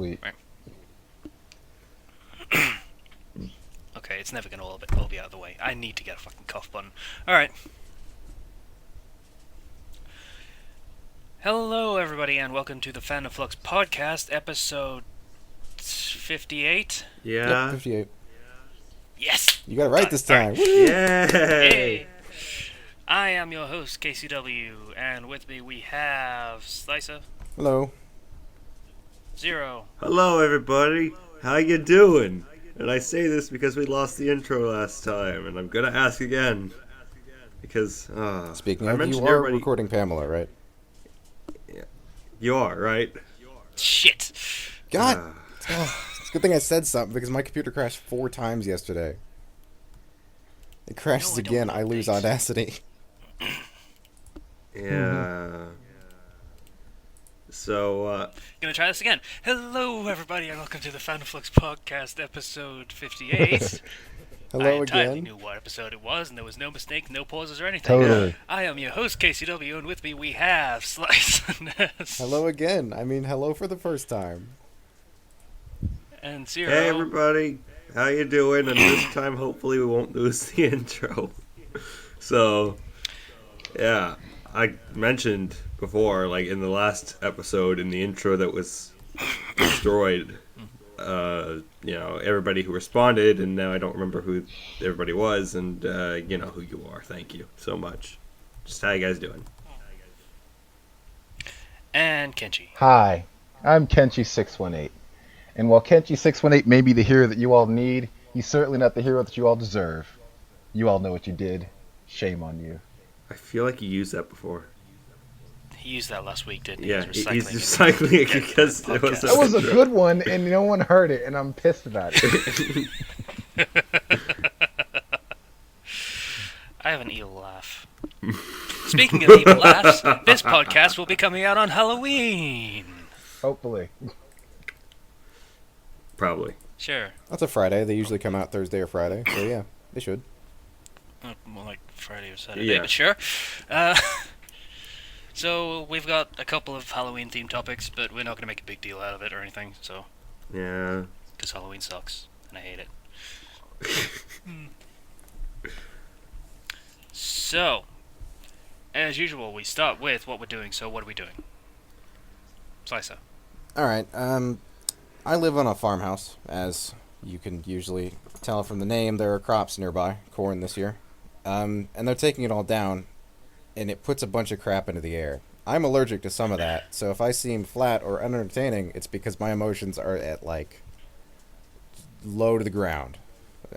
sweet. Right. Okay, it's never gonna all be out of the way. I need to get a fucking cough button. Alright. Hello, everybody, and welcome to the Fandom Flux podcast, episode 58. Yeah. Yep, 58. Yes! You got it right this time. Yay! Hey! I am your host, KCW, and with me we have Slicer, Hello. Zero, Hello, everybody. How you doing? And I say this because we lost the intro last time, and I'm gonna ask again because Speaking I of, you mentioned are everybody. recording Pamela, right? You are right. shit! God! Ah. It's a good thing I said something because my computer crashed 4 times yesterday. It crashes No, I don't again, know I lose updates. Audacity. Yeah. So Gonna try this again. Hello, everybody, and welcome to the Fandom Flux podcast, episode 58. I Hello entirely again. knew what episode it was, and there was no mistake, no pauses or anything. Totally. I am your host, KCW, and with me we have Slice Hello again. I mean, hello for the first time. and Zero. hey, everybody. How you doing? And this time, hopefully, we won't lose the intro. So, yeah, I mentioned before, like in the last episode, in the intro that was destroyed, everybody who responded, and now I don't remember who everybody was, and you know who you are. Thank you so much. Just how you guys doing? And Kenji. Hi, I'm Kenchi618. And while Kenchi618 may be the hero that you all need, he's certainly not the hero that you all deserve. You all know what you did. Shame on you. I feel like you used that before. He used that last week, didn't he? Yeah, He's he's recycling recycling it because it was That was a good one, and no one heard it, and I'm pissed about it. I have an evil laugh. Speaking of evil laughs, this podcast will be coming out on Halloween. Hopefully. Probably. Sure. That's a Friday. They usually come out Thursday or Friday, so yeah, they should. More like Friday or Saturday, Yeah. but sure. So we've got a couple of Halloween-themed topics, but we're not going to make a big deal out of it or anything, so... Yeah. Because Halloween sucks, and I hate it. So, as usual, we start with what we're doing, so what are we doing? Slicer. Alright, I live on a farmhouse, as you can usually tell from the name. There are crops nearby, corn this year. And they're taking it all down, and it puts a bunch of crap into the air. I'm allergic to some of that, so if I seem flat or unentertaining, it's because my emotions are at, like, low to the ground.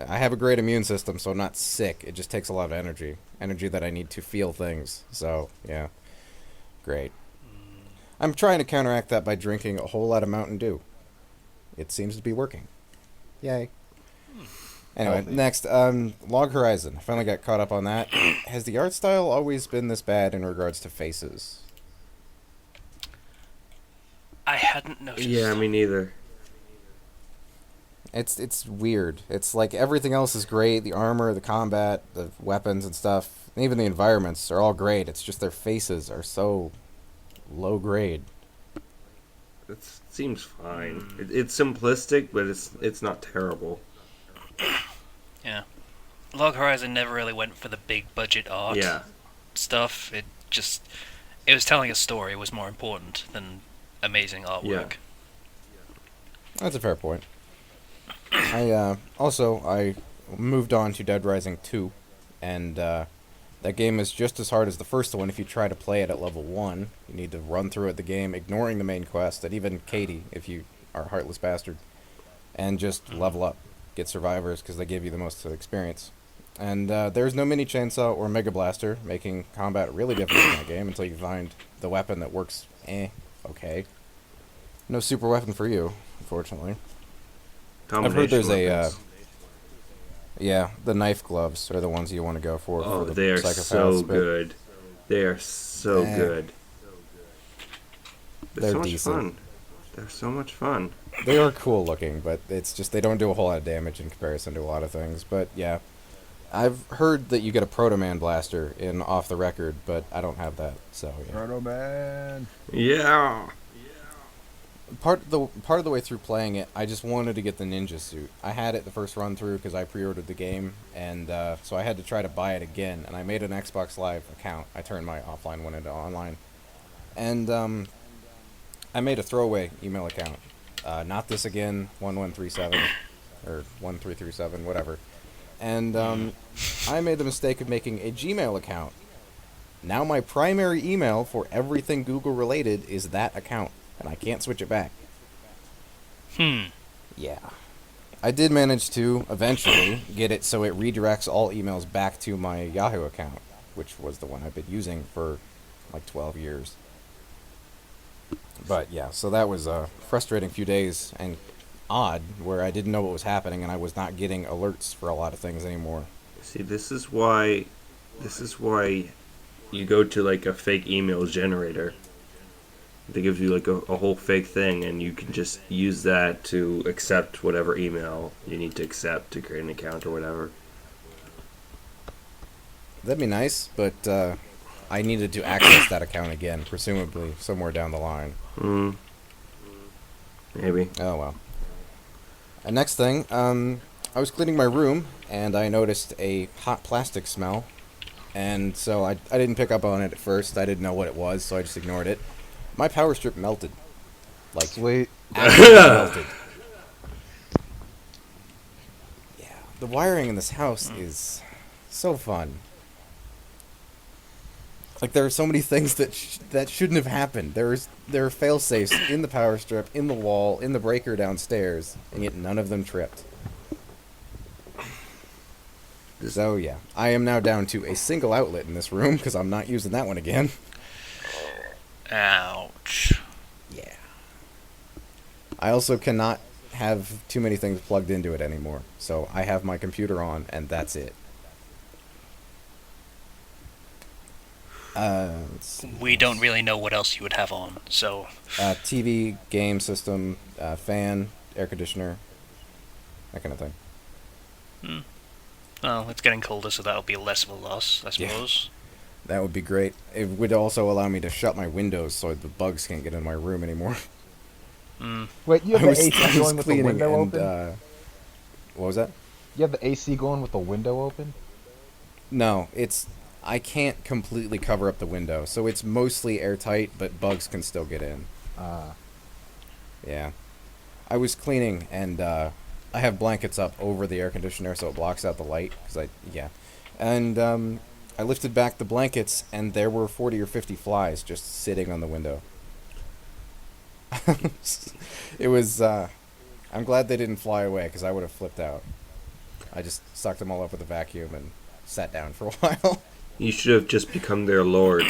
I have a great immune system, so I'm not sick. It just takes a lot of energy. Energy that I need to feel things. So, yeah. Great. I'm trying to counteract that by drinking a whole lot of Mountain Dew. It seems to be working. Yay. Anyway, Healthy. next, Log Horizon. I finally got caught up on that. Has the art style always been this bad in regards to faces? I hadn't noticed. Yeah, me neither. It's weird. It's like everything else is great. The armor, the combat, the weapons and stuff, and even the environments are all great. It's just their faces are so low grade. It seems fine. It's simplistic, but it's not terrible. Yeah. Log Horizon never really went for the big budget art Yeah. stuff. It was telling a story was more important than amazing artwork. That's a fair point. I moved on to Dead Rising 2, and that game is just as hard as the first one if you try to play it at level 1. You need to run through it the game, ignoring the main quest, and even Katie, if you are a heartless bastard, and just level up. Get survivors, because they give you the most experience. And there's no mini chainsaw or mega blaster, making combat really difficult in that game until you find the weapon that works okay. No super weapon for you, unfortunately. I've heard there's Combination weapons. the knife gloves are the ones you want to go for. Oh, for the they are psychopaths, so but good. They are so Eh. good. They're so much decent. fun. They're so much fun. They are cool looking, but it's just they don't do a whole lot of damage in comparison to a lot of things. But yeah, I've heard that you get a Proto Man blaster in Off the Record, but I don't have that. So yeah. Proto Man. Yeah. part of the way through playing it, I just wanted to get the ninja suit. I had it the first run through because I pre-ordered the game, and so I had to try to buy it again. And I made an Xbox Live account. I turned my offline one into online, and I made a throwaway email account. Not this again, 1137 or 1337, whatever. And I made the mistake of making a Gmail account. Now my primary email for everything Google related is that account, and I can't switch it back. Yeah. I did manage to eventually get it so it redirects all emails back to my Yahoo account, which was the one I've been using for like 12 years. But yeah, so that was a frustrating few days and odd where I didn't know what was happening and I was not getting alerts for a lot of things anymore. See, this is why you go to like a fake email generator. They give you like a whole fake thing, and you can just use that to accept whatever email you need to accept to create an account or whatever. That'd be nice, but I needed to access that account again, presumably somewhere down the line. Maybe. Oh well. And next thing, I was cleaning my room, and I noticed a hot plastic smell. And so I didn't pick up on it at first. I didn't know what it was, so I just ignored it. My power strip melted. Like, Sweet. absolutely melted. Yeah, the wiring in this house is so fun. Like, there are so many things that shouldn't have happened. There are fail-safes in the power strip, in the wall, in the breaker downstairs, and yet none of them tripped. So, yeah. I am now down to a single outlet in this room, because I'm not using that one again. Ouch. Yeah. I also cannot have too many things plugged into it anymore. So I have my computer on, and that's it. We don't really know what else you would have on, so... TV, game system, fan, air conditioner, that kind of thing. Well, it's getting colder, so that'll be less of a loss, I suppose. That would be great. It would also allow me to shut my windows so the bugs can't get in my room anymore. Wait, you have I the was AC going with the cleaning window and, open? what was that? You have the AC going with the window open? No, I can't completely cover up the window, so it's mostly airtight, but bugs can still get in. Yeah. I was cleaning, and I have blankets up over the air conditioner so it blocks out the light, and I lifted back the blankets, and there were 40 or 50 flies just sitting on the window. It was, I'm glad they didn't fly away, because I would have flipped out. I just sucked them all up with a vacuum and sat down for a while. You should have just become their lord.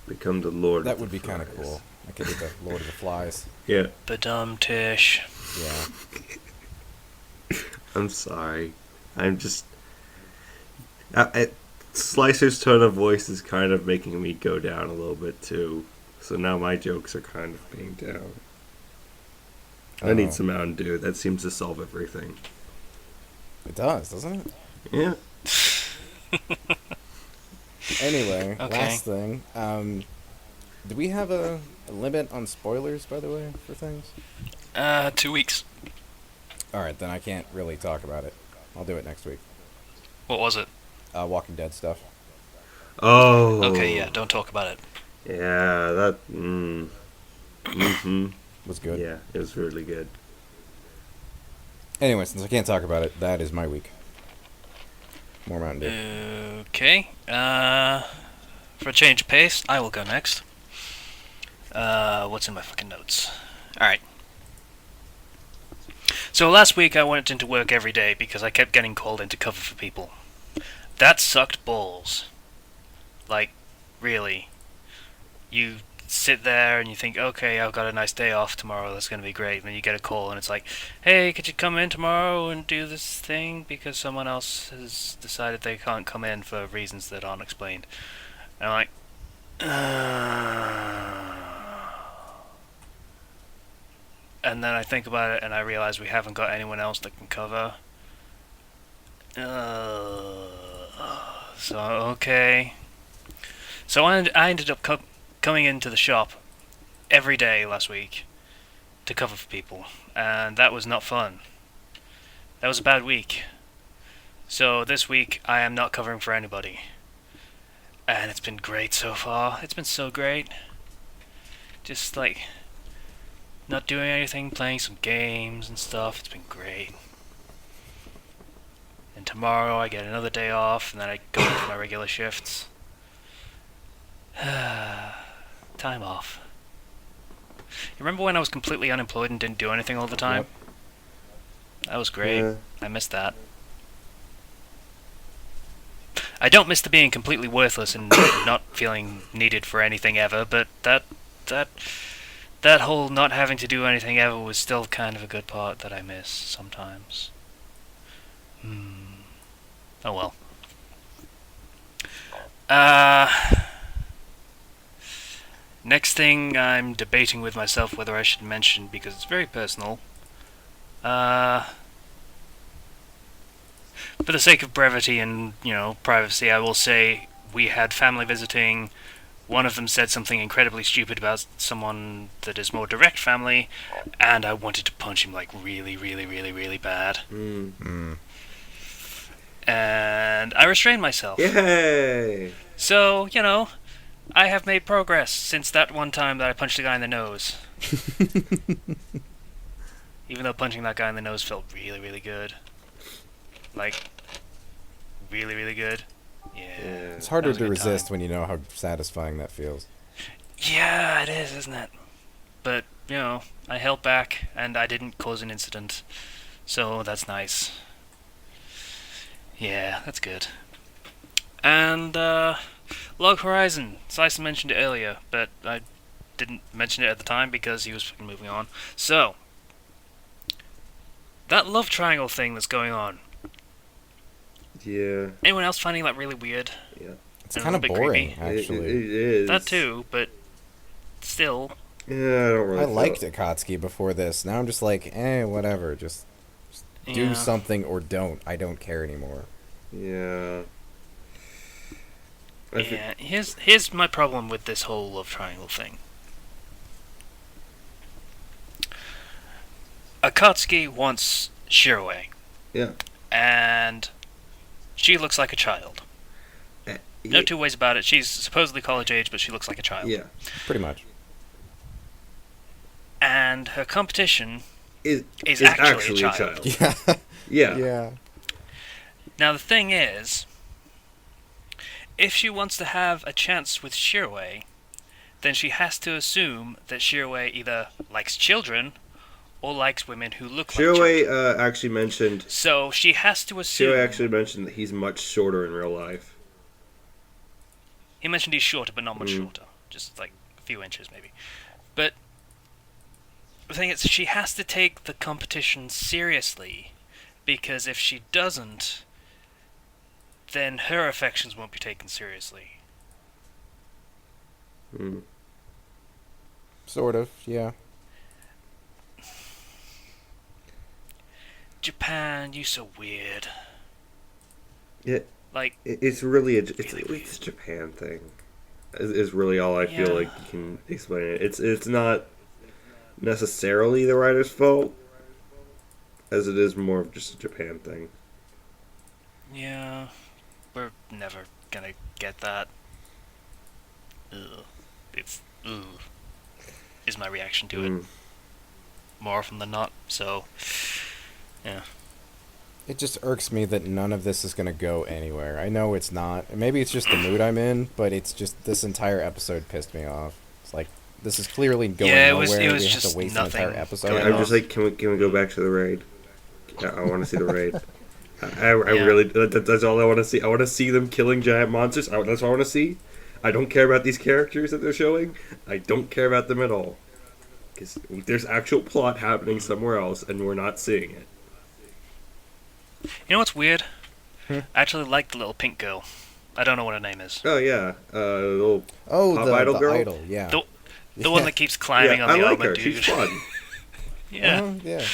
Become the lord. That would be kind of cool. I could be the Lord of the Flies. Yeah. Badum-tish. Yeah. I'm sorry. I'm just... Slicer's tone of voice is kind of making me go down a little bit, too. So now my jokes are kind of being down. I need some Mountain Dew. That seems to solve everything. It does, doesn't it? Yeah. Anyway, Okay. last thing. Do we have a limit on spoilers, by the way, for things? 2 weeks. Alright, then I can't really talk about it. I'll do it next week. What was it? Walking Dead stuff. Oh. Okay, yeah, don't talk about it. Yeah, that... Was good. Yeah, it was really good. Anyway, since I can't talk about it, that is my week. More Mountain Dew. Okay. For a change of pace, I will go next. What's in my fucking notes? Alright. So last week I went into work every day because I kept getting called in to cover for people. That sucked balls. Like, really. You sit there and you think, okay, I've got a nice day off tomorrow, that's going to be great. And then you get a call and it's like, hey, could you come in tomorrow and do this thing because someone else has decided they can't come in for reasons that aren't explained. And I'm like, and then I think about it and I realize we haven't got anyone else that can cover. So, okay. So I ended up coming into the shop every day last week to cover for people, and that was not fun. That was a bad week. So this week I am not covering for anybody. And it's been great so far. It's been so great. Just like not doing anything, playing some games and stuff. It's been great. And tomorrow I get another day off, and then I go into my regular shifts. Time off. You remember when I was completely unemployed and didn't do anything all the time? Yep. That was great. Yeah. I missed that. I don't miss the being completely worthless and not feeling needed for anything ever, but that whole not having to do anything ever was still kind of a good part that I miss sometimes. Oh well. Next thing I'm debating with myself whether I should mention, because it's very personal. For the sake of brevity and, privacy, I will say we had family visiting. One of them said something incredibly stupid about someone that is more direct family, and I wanted to punch him like really, really, really, really bad. And I restrained myself. Yay! So, I have made progress since that one time that I punched a guy in the nose. Even though punching that guy in the nose felt really, really good. Like, really, really good. Yeah. It's harder that was a to good resist time. when you know how satisfying that feels. Yeah, it is, isn't it? But, I held back, and I didn't cause an incident. So, that's nice. Yeah, that's good. And, Log Horizon. Sison mentioned it earlier, but I didn't mention it at the time because he was fucking moving on. So, that love triangle thing that's going on. Yeah. Anyone else finding that really weird? Yeah. It's And a kind of little bit boring, creepy. actually. It is. That too, but still. Yeah, I don't really. I liked Akatsuki before this. Now I'm just like, whatever. Just do Yeah. something or don't. I don't care anymore. Yeah. Yeah, here's my problem with this whole love triangle thing. Akatsuki wants Shiroi, Yeah. and she looks like a child. No two ways about it. She's supposedly college age, but she looks like a child. Yeah. Pretty much. And her competition Is actually a child. Yeah. Yeah. Yeah. Now the thing is, if she wants to have a chance with Shiroi, then she has to assume that Shiroi either likes children or likes women who look like children. Shiroi actually mentioned. So she has to assume. Shiroi actually mentioned that he's much shorter in real life. He mentioned he's shorter, but not much shorter. Just like a few inches, maybe. But the thing is, she has to take the competition seriously, because if she doesn't, then her affections won't be taken seriously. Sort of, yeah. Japan, you so weird. Yeah. Like, It's really it's Really a Japan thing. Is really all I feel Yeah. like you can explain it. It's not necessarily the writer's fault, as it is more of just a Japan thing. yeah, we're never gonna get that. Ugh. It's ugh, is my reaction to it more often than not. So, yeah. It just irks me that none of this is going to go anywhere. I know it's not. Maybe it's just the mood I'm in, but it's just this entire episode pissed me off. It's like, this is clearly going Yeah, it nowhere. was We have just to waste an nothing entire episode. going I'm on. just like, can we go back to the raid? I want to see the raid. I Yeah. really that's all I want to see. I want to see them killing giant monsters. That's all I want to see. I don't care about these characters that they're showing. I don't care about them at all. Because there's actual plot happening somewhere else, and we're not seeing it. You know what's weird? I actually like the little pink girl. I don't know what her name is. Oh yeah, little Oh, Pop the Idol girl? idol, yeah. The one that keeps climbing yeah, on the I like armor, her. dude. She's fun. Yeah. Yeah.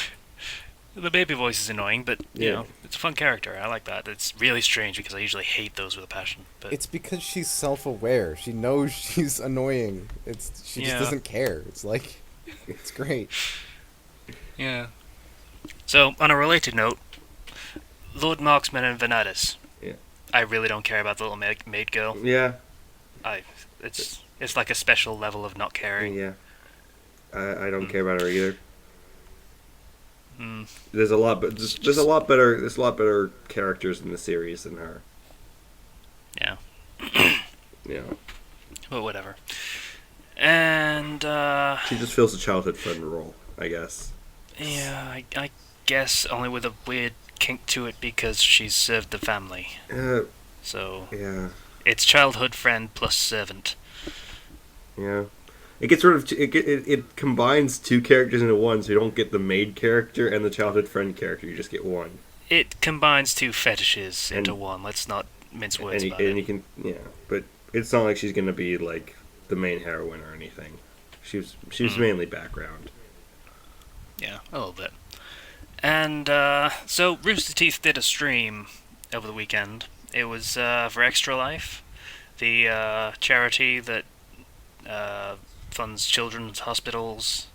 The baby voice is annoying, but you Yeah. know, it's a fun character. I like that. It's really strange because I usually hate those with a passion. But It's because she's self-aware. She knows she's annoying. She just Yeah. doesn't care. It's like, it's great. Yeah. So, on a related note, Lord Marksman and Venatus. Yeah. I really don't care about the little maid girl. Yeah, I, it's like a special level of not caring. yeah. I don't Mm. care about her either. Mm. There's a lot, but there's a lot better. There's a lot better characters in the series than her. Yeah. Yeah, But whatever. And she just fills a childhood friend role, I guess. yeah, I guess only with a weird kink to it because she's served the family. So Yeah, it's childhood friend plus servant. yeah. It gets rid of it combines two characters into one, so you don't get the maid character and the childhood friend character. You just get one. It combines two fetishes into And- one. Let's not mince words And about you it. can but it's not like she's gonna be like the main heroine or anything. She's mainly background. Yeah, a little bit. And so Rooster Teeth did a stream over the weekend. It was for Extra Life, the charity that funds children's hospitals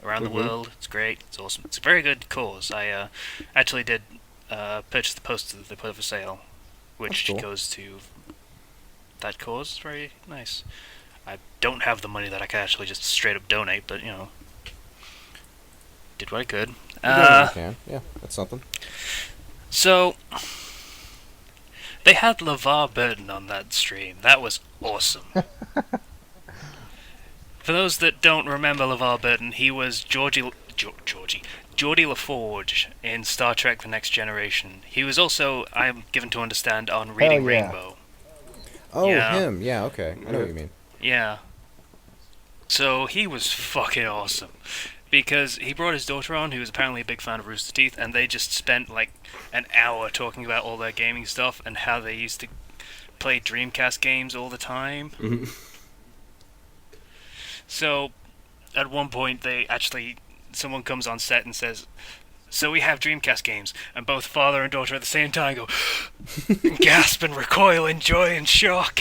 around the Mhm. world. It's great. It's awesome. It's a very good cause. I actually did purchase the poster that they put up for sale, which That's cool. goes to that cause. It's very nice. I don't have the money that I could actually just straight up donate, but did what I could. You can. Yeah, that's something. So they had LeVar Burton on that stream. That was awesome. For those that don't remember LeVar Burton, he was Geordie LaForge in Star Trek: The Next Generation. He was also, I'm given to understand, on Reading yeah. Rainbow. Oh, Yeah. him. Yeah, okay. I know what you mean. Yeah. So he was fucking awesome. Because he brought his daughter on, who was apparently a big fan of Rooster Teeth, and they just spent like an hour talking about all their gaming stuff and how they used to play Dreamcast games all the time. Mhm. So, at one point, someone comes on set and says, "So we have Dreamcast games," and both father and daughter at the same time go, gasp and recoil in joy and shock.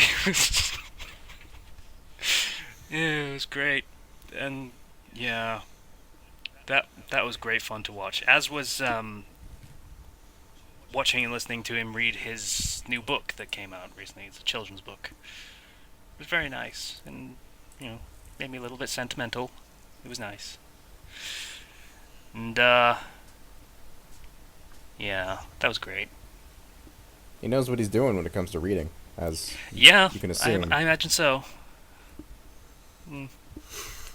Yeah, it was great, and yeah, that was great fun to watch. As was watching and listening to him read his new book that came out recently. It's a children's book. It was very nice, and made me a little bit sentimental. It was nice. And yeah, that was great. He knows what he's doing when it comes to reading, as Yeah, you can assume. I imagine so. Mm.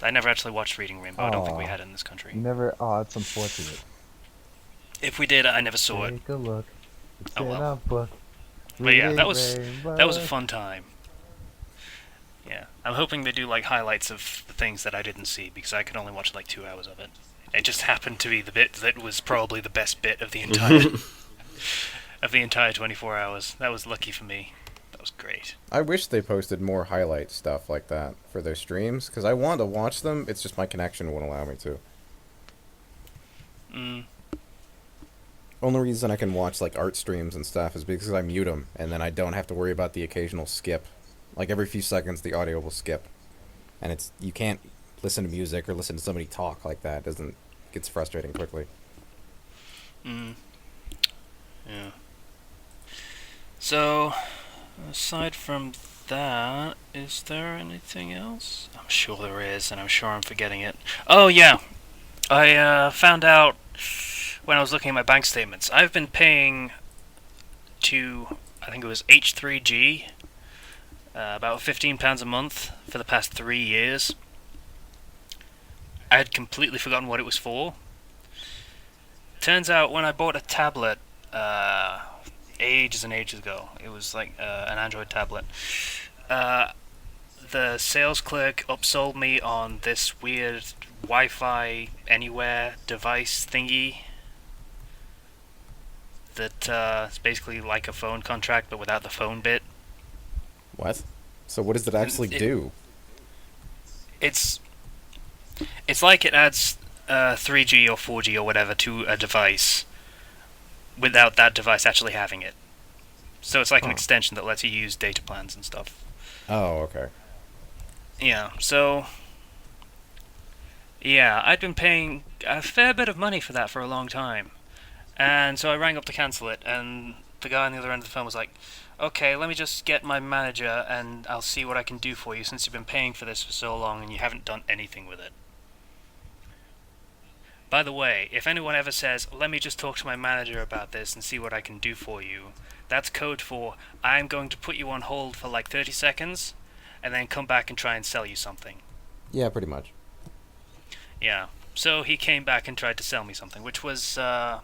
I never actually watched Reading Rainbow. I don't think we Aw. had it in this country. You never. Oh, that's unfortunate. If we did, I never saw it. Take a look. It's Oh, in well. a book. But yeah, that Reading was a Rainbow. fun time. Yeah, I'm hoping they do like highlights of the things that I didn't see because I could only watch like 2 hours of it. It just happened to be the bit that was probably the best bit of the entire 24 hours. That was lucky for me. That was great. I wish they posted more highlight stuff like that for their streams, because I want to watch them, it's just my connection won't allow me to. Mm. Only reason I can watch like art streams and stuff is because I mute them, and then I don't have to worry about the occasional skip. Like every few seconds the audio will skip. And you can't listen to music or listen to somebody talk like that. It gets frustrating quickly. Mm. Yeah. So, aside from that, is there anything else? I'm sure there is, and I'm sure I'm forgetting it. Oh, yeah. I found out when I was looking at my bank statements. I've been paying to, I think it was H3G, about £15 a month for the past 3 years. I had completely forgotten what it was for. Turns out when I bought a tablet ages and ages ago, it was like an Android tablet, the sales clerk upsold me on this weird Wi-Fi anywhere device thingy that is basically like a phone contract but without the phone bit. What? So what does it actually do? It's like it adds 3G or 4G or whatever to a device without that device actually having it. So it's like an extension that lets you use data plans and stuff. Oh, okay. Yeah, so Yeah, I'd been paying a fair bit of money for that for a long time. And so I rang up to cancel it, and the guy on the other end of the phone was like, "Okay, let me just get my manager and I'll see what I can do for you since you've been paying for this for so long and you haven't done anything with it." By the way, if anyone ever says, "Let me just talk to my manager about this and see what I can do for you," that's code for "I'm going to put you on hold for like 30 seconds and then come back and try and sell you something." Yeah, pretty much. Yeah. So he came back and tried to sell me something, which was the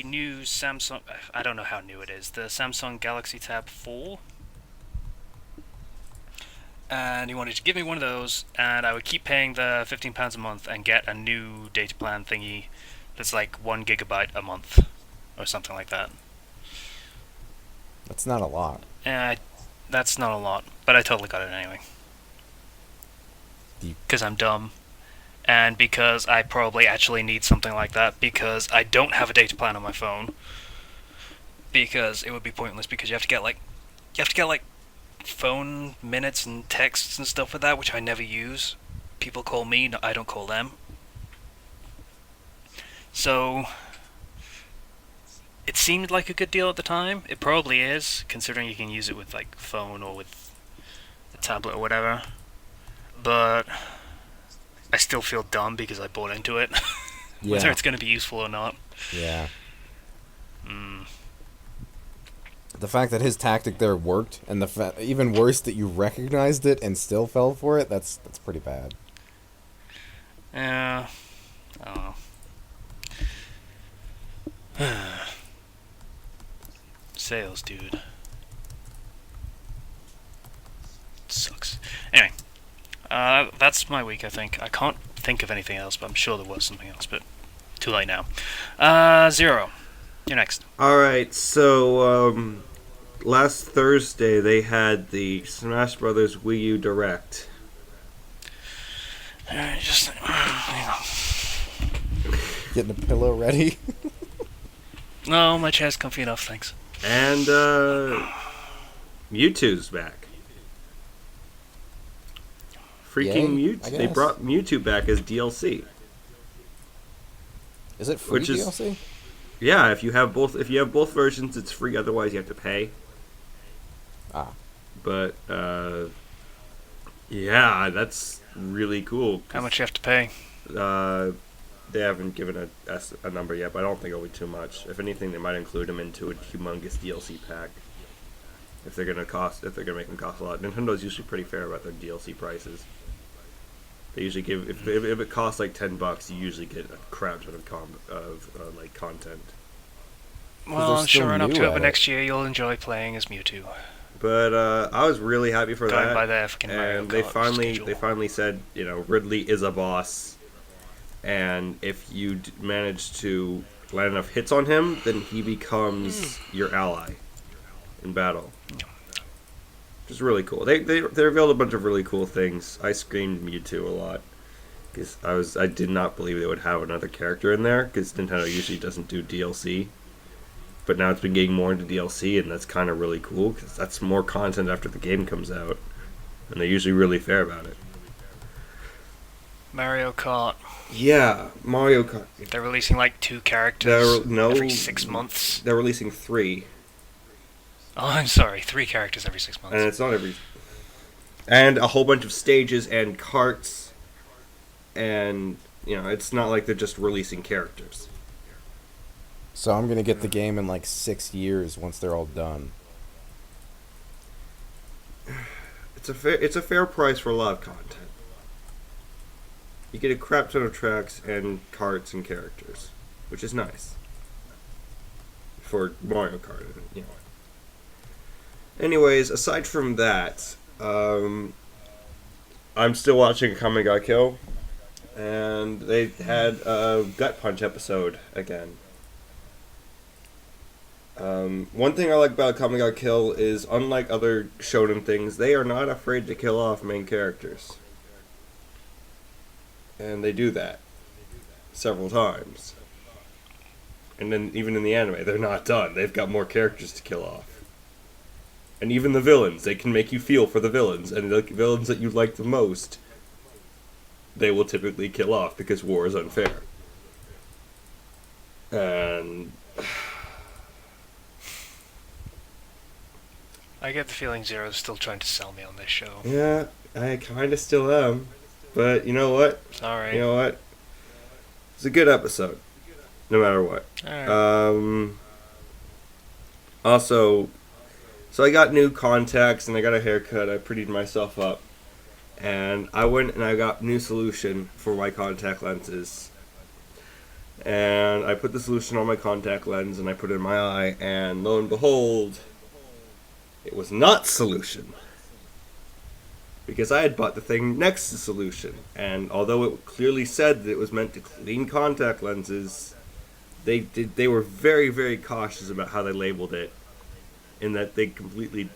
new Samsung. I don't know how new it is. The Samsung Galaxy Tab 4. And he wanted to give me one of those, and I would keep paying the £15 a month and get a new data plan thingy that's like 1 GB a month, or something like that. That's not a lot. And that's not a lot, but I totally got it anyway. Because I'm dumb. And because I probably actually need something like that, because I don't have a data plan on my phone. Because it would be pointless, because you have to get like phone minutes and texts and stuff with that, which I never use. People call me, no, I don't call them. So it seemed like a good deal at the time. It probably is, considering you can use it with like phone or with a tablet or whatever. But I still feel dumb because I bought into it. Whether Yeah. it's going to be useful or not. Yeah. Mm. The fact that his tactic there worked, and even worse that you recognized it and still fell for it, that's pretty bad. Yeah. I don't know. Sales, dude. Sucks. Anyway, that's my week, I think. I can't think of anything else, but I'm sure there was something else, but too late now. Zero. You're next. Alright, so, last Thursday they had the Smash Brothers Wii U Direct. Just. Getting a pillow ready. No, my chair's comfy enough, thanks. And, Mewtwo's back. Freaking Yay, I Mewtwo. They guess. brought Mewtwo back as DLC. Is it free Which is- DLC? Yeah, if you have both versions, it's free. Otherwise, you have to pay. Ah. But yeah, that's really cool. How much you have to pay? They haven't given a number yet, but I don't think it'll be too much. If anything, they might include them into a humongous DLC pack. If they're gonna make them cost a lot. Nintendo's usually pretty fair about their DLC prices. They usually give if it costs like $10, you usually get a crap ton of like content. Well, they're I'm still sure in new October at it. next year you'll enjoy playing as Mewtwo. But I was really happy for Going that. by their fucking Mario And they Kart schedule. finally said, Ridley is a boss, and if you manage to land enough hits on him, then he becomes your ally in battle. Which is really cool. They revealed a bunch of really cool things. I screamed Mewtwo a lot because I did not believe they would have another character in there, because Nintendo usually doesn't do DLC. But now it's been getting more into DLC, and that's kind of really cool, because that's more content after the game comes out. And they're usually really fair about it. Mario Kart. Yeah, Mario Kart. They're releasing like 2 characters No, every 6 months. They're releasing 3, Oh, I'm sorry, 3 characters every 6 months. and it's not every... And a whole bunch of stages and carts, and, it's not like they're just releasing characters. So I'm gonna get the game in like 6 years once they're all done. It's a fair price for a lot of content. You get a crap ton of tracks and carts and characters, which is nice for Mario Kart. Anyways, aside from that, I'm still watching Kame ga Kill, and they had a Gut Punch episode again. One thing I like about Kame ga Kill is, unlike other shonen things, they are not afraid to kill off main characters. And they do that several times. And then even in the anime, they're not done. They've got more characters to kill off. And even the villains, they can make you feel for the villains. And the villains that you like the most, they will typically kill off because war is unfair. And I get the feeling Zero's still trying to sell me on this show. yeah, I kind of still am. But you know what? Sorry. You know what? It's a good episode, no matter what. Alright. Also, so I got new contacts and I got a haircut. I prettied myself up. And I went and I got new solution for my contact lenses. And I put the solution on my contact lens and I put it in my eye. And lo and behold, it was not solution. Because I had bought the thing next to solution. And although it clearly said that it was meant to clean contact lenses, they were very, very cautious about how they labeled it. In that they completely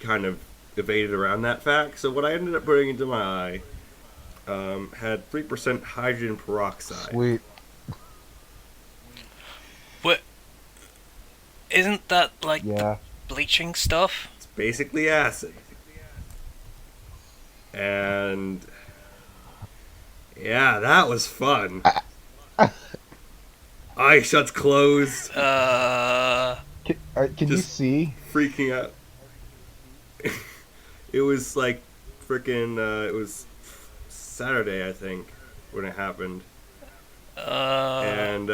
kind of evaded around that fact. So what I ended up putting into my eye had 3% hydrogen peroxide. Sweet. What? Isn't that like Yeah. bleaching stuff? It's basically acid. And yeah, that was fun. Eye shuts closed, Can you Just- see? freaking out. It was like freaking. It was Saturday, I think, when it happened. And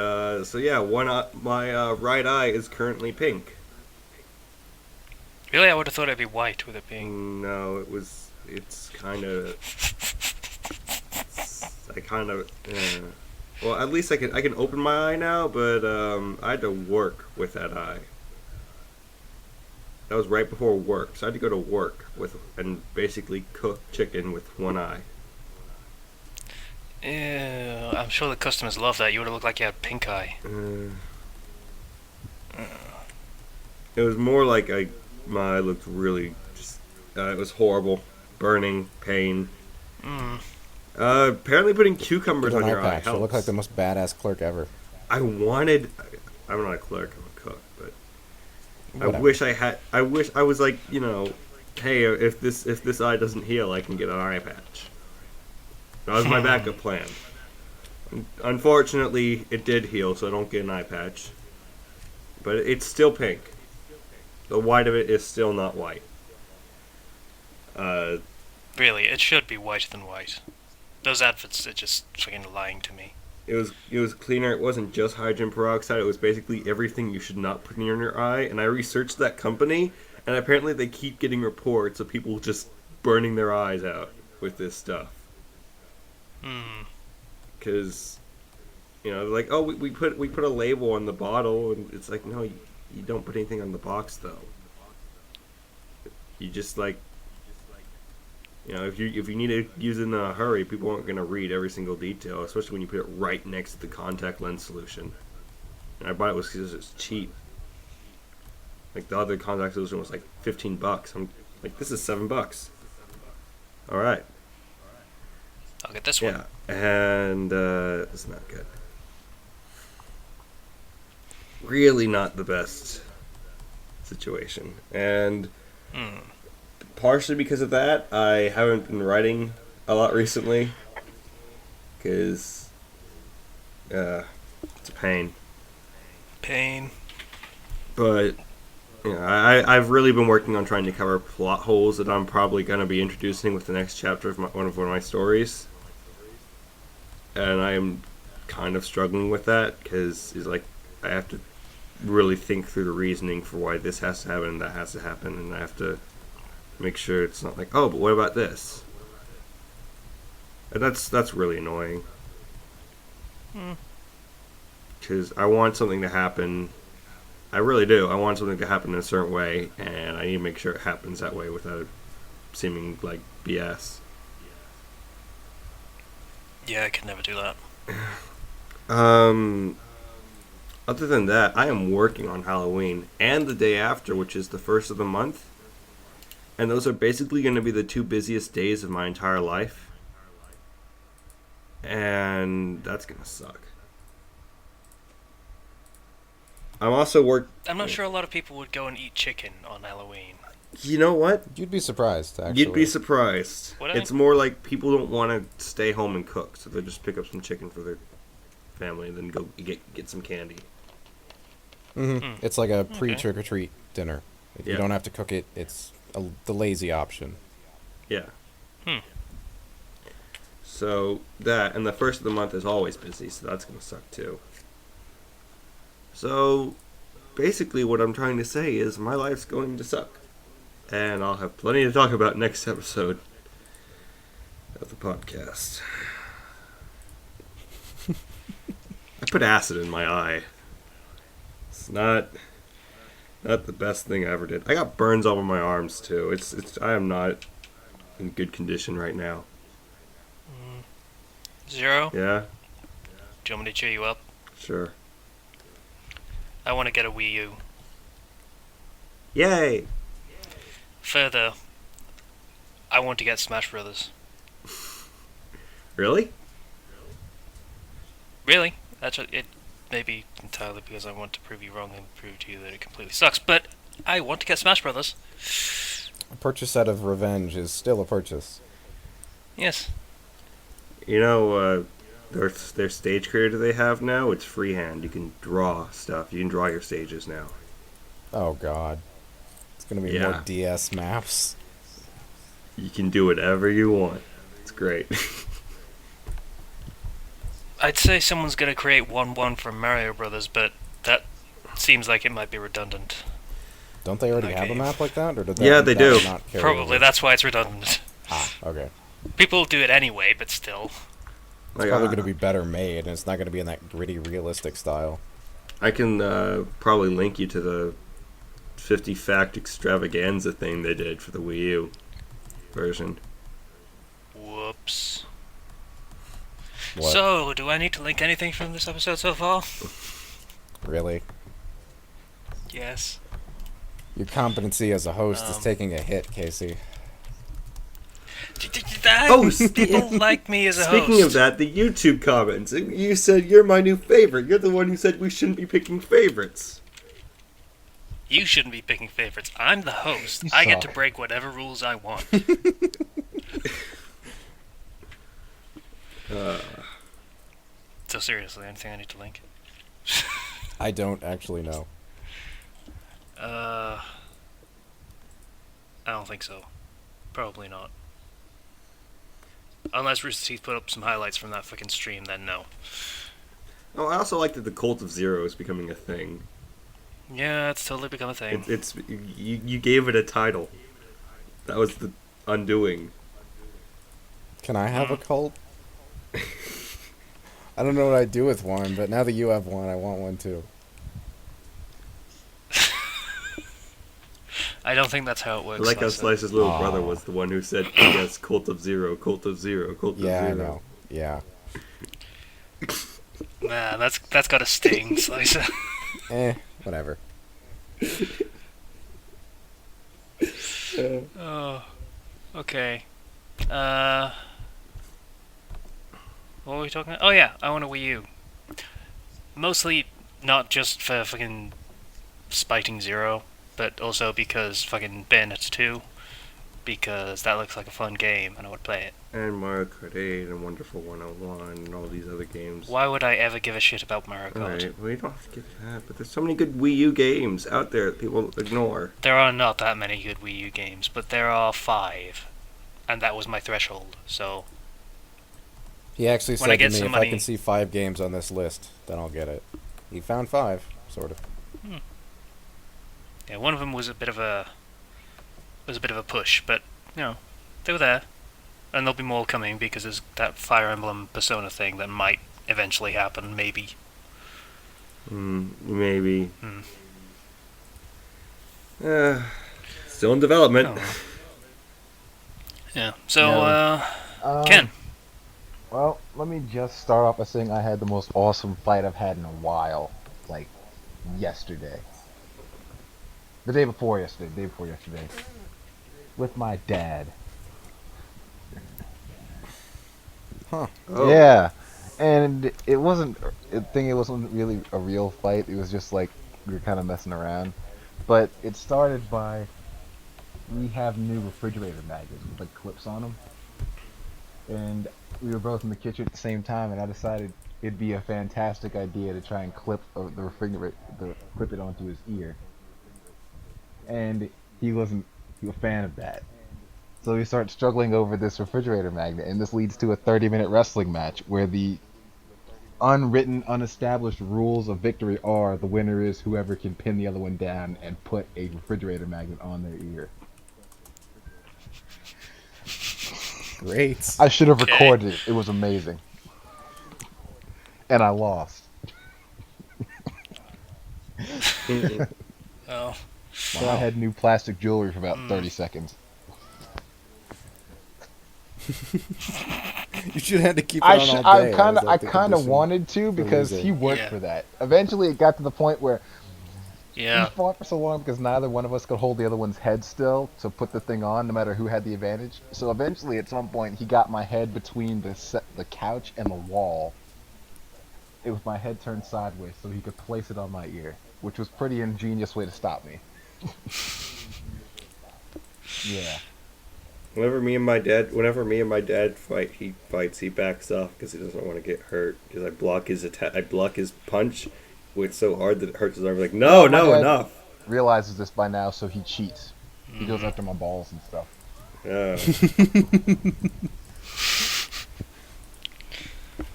so yeah, my right eye is currently pink. Really, I would have thought it'd be white with it being. No, it's kind of. I kind of. Well, at least I can open my eye now, but I had to work with that eye. That was right before work, so I had to go to work and basically cook chicken with one eye. Ew, I'm sure the customers love that. You would have looked like you had pink eye. It was more like my eye looked really just. It was horrible, burning, pain. Mm. Apparently, putting cucumbers Get an on eye your eye patch. You helps. look like the most badass clerk ever. I'm not a clerk. I'm a cook, but Whatever. I wish I had. I wish I was like, hey, if this eye doesn't heal, I can get an eye patch. That was my backup plan. Unfortunately, it did heal, so I don't get an eye patch. But it's still pink. The white of it is still not white. Really, it should be whiter than white. Those adverts are just fucking lying to me. It was cleaner. It wasn't just hydrogen peroxide. It was basically everything you should not put in your eye. And I researched that company, and apparently they keep getting reports of people just burning their eyes out with this stuff. Hmm. Because, like, oh, we put a label on the bottle, and it's like, no, you don't put anything on the box though. You just like, if you need to use it in a hurry, people aren't gonna read every single detail, especially when you put it right next to the contact lens solution. And I bought it because it's cheap. Like the other contact solution was like $15. I'm like, this is $7. All right. I'll get this one. Yeah, and it's not good. Really not the best situation. And Hmm. partially because of that, I haven't been writing a lot recently. Because it's a pain. Pain. But I've really been working on trying to cover plot holes that I'm probably going to be introducing with the next chapter of one of my stories. And I am kind of struggling with that because it's like I have to really think through the reasoning for why this has to happen and that has to happen, and I have to make sure it's not like, oh, but what about this? And that's really annoying. Because I want something to happen. I really do. I want something to happen in a certain way, and I need to make sure it happens that way without it seeming like BS. Yeah, I could never do that. Other than that, I am working on Halloween and the day after, which is the first of the month. And those are basically going to be the two busiest days of my entire life. And that's going to suck. I'm also I'm not sure a lot of people would go and eat chicken on Halloween. You know what? You'd be surprised, actually. You'd be surprised. It's more like people don't want to stay home and cook, so they just pick up some chicken for their family and then go get some candy. Mm-hmm. It's like a pre-trick-or-treat dinner. If you don't have to cook it, it's the lazy option. Yeah. So that, and the first of the month is always busy, so that's going to suck too. So, basically what I'm trying to say is my life's going to suck. And I'll have plenty to talk about next episode of the podcast. I put acid in my eye. It's not the best thing I ever did. I got burns all over my arms too. I am not in good condition right now. Zero? Yeah? Do you want me to cheer you up? Sure. I want to get a Wii U. Yay! Further, I want to get Smash Brothers. Really? Really? It may be entirely because I want to prove you wrong and prove to you that it completely sucks, but I want to get Smash Brothers. A purchase out of revenge is still a purchase. Yes. You know, their stage creator they have now, it's freehand. You can draw stuff. You can draw your stages now. Oh, God. It's going to be more DS maps. You can do whatever you want. It's great. I'd say someone's going to create 1-1 for Mario Brothers, but that seems like it might be redundant. Don't they already have a map like that? Or did they do. Not carry Probably, over? that's why it's redundant. Ah, okay. People do it anyway, but still. It's probably going to be better made, and it's not going to be in that gritty, realistic style. I can probably link you to the 50 fact extravaganza thing they did for the Wii U version. Whoops. What? So, do I need to link anything from this episode so far? Really? Yes. Your competency as a host is taking a hit, Casey. People like me as a host. Speaking of that, the YouTube comments. You said you're my new favorite. You're the one who said we shouldn't be picking favorites. You shouldn't be picking favorites. I'm the host. I get to break whatever rules I want. So seriously, anything I need to link? I don't actually know. I don't think so. Probably not. Unless Rooster Teeth put up some highlights from that fucking stream, then no. Oh, I also like that the Cult of Zero is becoming a thing. Yeah, it's totally become a thing. You gave it a title. That was the undoing. Can I have a cult? I don't know what I'd do with one, but now that you have one, I want one too. I don't think that's how it works. I like how Slice's little brother was the one who said, yes, Cult of Zero, Cult of Zero, Cult of Zero. Yeah, I know. Yeah. Nah, that's got a sting, Slicer. Whatever. Oh, okay. What were we talking about? Oh yeah, I want a Wii U. Mostly not just for fucking spiting Zero, but also because fucking Bayonetta 2, because that looks like a fun game and I would play it. And Mario Kart 8 and Wonderful 101 and all these other games. Why would I ever give a shit about Mario Kart? Alright, well you don't have to give that, but there's so many good Wii U games out there that people ignore. There are not that many good Wii U games, but there are 5. And that was my threshold, so... He actually When I said to get me, some if money- I can see 5 games on this list, then I'll get it. He found 5, sort of. Yeah, one of them was a bit of a push, but you know, they were there, and there'll be more coming because there's that Fire Emblem Persona thing that might eventually happen, maybe. Maybe. Still in development. Oh. Yeah. So, Ken. Well, let me just start off by saying I had the most awesome fight I've had in a while, like yesterday. The day before yesterday, with my dad. Huh. Oh. Yeah, and it wasn't really a real fight. It was just like we were kind of messing around. But it started by we have new refrigerator magnets with like clips on them, and we were both in the kitchen at the same time, and I decided it'd be a fantastic idea to try and clip the refrigerator, clip it onto his ear, and he wasn't a fan of that. So we start struggling over this refrigerator magnet, and this leads to a 30-minute wrestling match where the unwritten, unestablished rules of victory are the winner is whoever can pin the other one down and put a refrigerator magnet on their ear. Great. I should have Okay. recorded it. It was amazing. And I lost. Oh, So I had new plastic jewelry for about 30 seconds. You should have to keep it on all day. I kind of wanted to because he worked Yeah. for that. Eventually, it got to the point where yeah. we fought for so long because neither one of us could hold the other one's head still to put the thing on, no matter who had the advantage. So eventually, at some point, he got my head between the couch and the wall. It was my head turned sideways so he could place it on my ear, which was pretty ingenious way to stop me. Yeah. Whenever me and my dad fight, he backs off because he doesn't want to get hurt. Because I block his punch, it's so hard that it hurts his arm. Like, no, My dad enough. realizes this by now, so he cheats. He goes after my balls and stuff.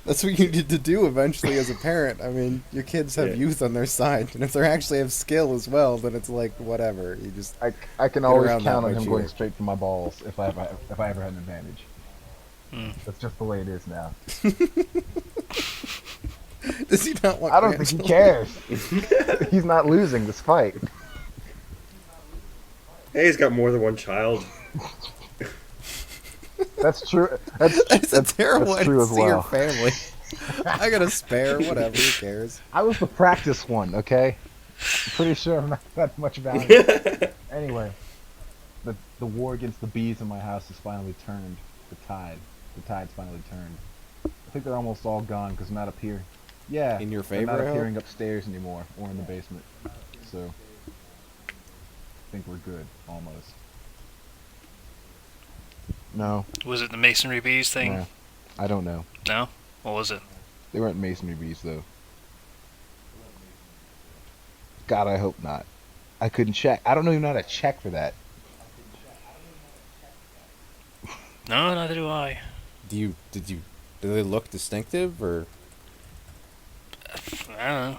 That's what you need to do eventually as a parent. I mean, your kids have youth on their side, and if they actually have skill as well, then it's like whatever. You just I can Get always around count that on by him going cheating. straight for my balls if I ever had an advantage. That's just the way it is now. does he not want? I don't think he cares. He's not losing this fight. Hey, he's got more than one child. That's true. It's a terrible that's way true to as see your well. family. I got a spare, whatever. Who cares? I was the practice one, okay? I'm pretty sure I'm not that much value. Anyway, the war against the bees in my house has finally turned. The tide's finally turned. I think they're almost all gone because they're not up here. Yeah, In your they're favor, not I hope? appearing upstairs anymore or in the basement. So, I think we're good, almost. No, Was it the masonry bees thing? no, I don't know. No? What was it? They weren't masonry bees though. God, I hope not. I couldn't check. I don't even know how to check for that. No, neither do I. Do they look distinctive, or I don't know.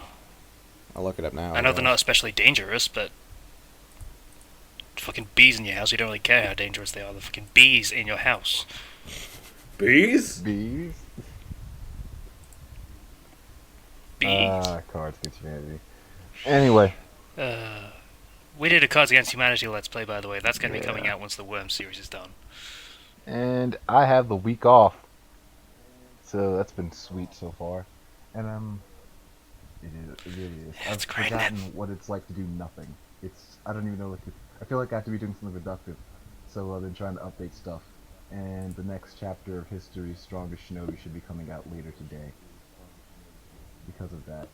I'll look it up now. I know they're not especially dangerous, but fucking bees in your house, you don't really care how dangerous they are. They're fucking bees in your house. Bees? Bees? Bees. Cards Against Humanity. Anyway, We did a Cards Against Humanity Let's Play, by the way. That's going to be coming Yeah. out once the Worm series is done. and I have the week off, so that's been sweet so far. And it really is. It's I've great, forgotten what it's like to do nothing. I don't even know what I feel like I have to be doing something productive, so I've been trying to update stuff. And the next chapter of History's Strongest Shinobi should be coming out later today. Because of that.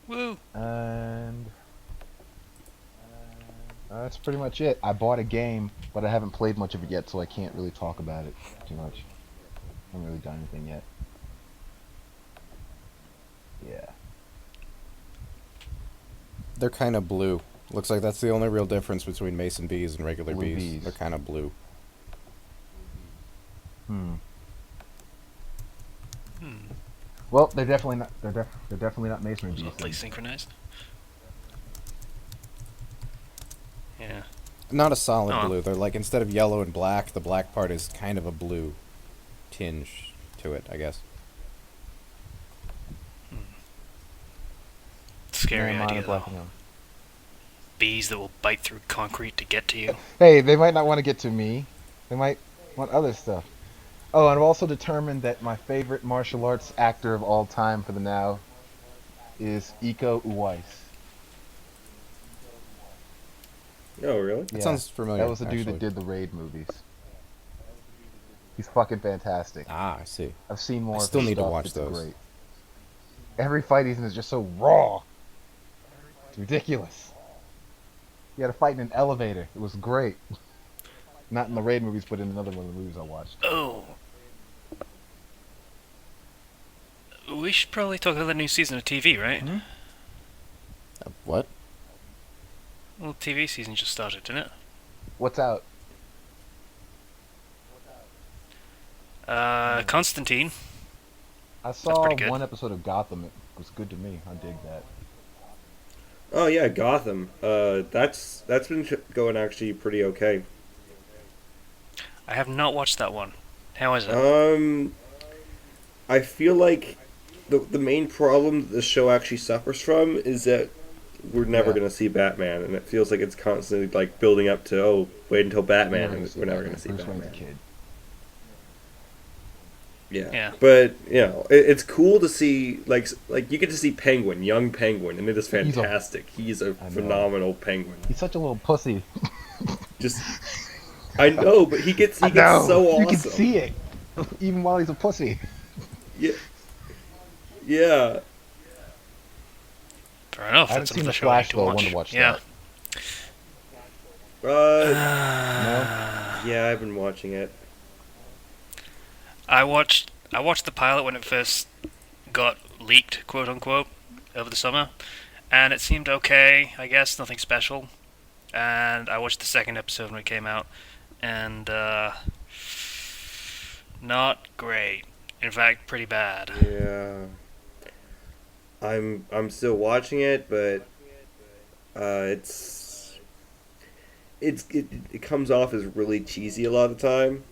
Woo! And that's pretty much it. I bought a game, but I haven't played much of it yet, so I can't really talk about it too much. I haven't really done anything yet. Yeah. They're kind of blue. Looks like that's the only real difference between mason bees and regular Blue bees. bees. They're kind of blue. Hmm. Well, they're definitely not. They're definitely not masonry bees. Lovely then. synchronized. Yeah. Not a solid Oh. blue. They're like, instead of yellow and black, the black part is kind of a blue tinge to it, I guess. Scary Yeah, mine idea, are black though. and yellow. Bees that will bite through concrete to get to you. Hey, they might not want to get to me. They might want other stuff. Oh, and I've also determined that my favorite martial arts actor of all time for the now is Iko Uwais. Oh, really? That sounds familiar. That was the dude actually. that did the Raid movies. He's fucking fantastic. Ah, I see. I've seen more. I of still his need to stuff. watch It's those. Great. Every fight he's in is just so raw. It's ridiculous. He had a fight in an elevator. It was great. Not in the Raid movies, but in another one of the movies I watched. Oh. We should probably talk about the new season of TV, right? Hmm? What? Well, TV season just started, didn't it? What's out? Constantine. I saw pretty good. one episode of Gotham. It was good to me. I dig that. Oh yeah, Gotham. That's been going actually pretty okay. I have not watched that one. How is it? I feel like the main problem the show actually suffers from is that we're never Yeah. going to see Batman, and it feels like it's constantly like building up to wait until Batman, and we're never going to see Bruce Wayne's a Batman. kid. Yeah. But it's cool to see like you get to see Penguin, young Penguin, and it is fantastic. He's a I know. phenomenal Penguin. He's such a little pussy. Just I know, but he gets so You awesome. can see it, even while he's a pussy. Yeah. Yeah. Fair enough. I haven't That's seen another The show I need Flash to though. I watch. want to watch Yeah. Uh, yeah, I've been watching it. I watched the pilot when it first got leaked, quote unquote, over the summer, and it seemed okay. I guess nothing special. And I watched the second episode when it came out, and not great. In fact, pretty bad. Yeah. I'm still watching it, but it comes off as really cheesy a lot of the time,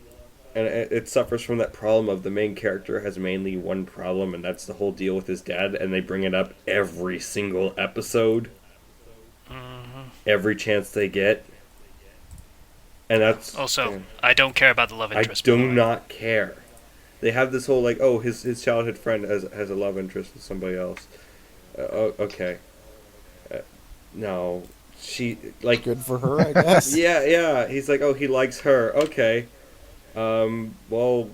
and it suffers from that problem of the main character has mainly one problem, and that's the whole deal with his dad, and they bring it up every single episode, every chance they get, and that's Also, I don't care about the love I interest. by the do way. not care. They have this whole like, oh, his childhood friend has a love interest with somebody else. Okay. No, she like Good for her, I guess. yeah. He's like, oh, he likes her. Okay. Well,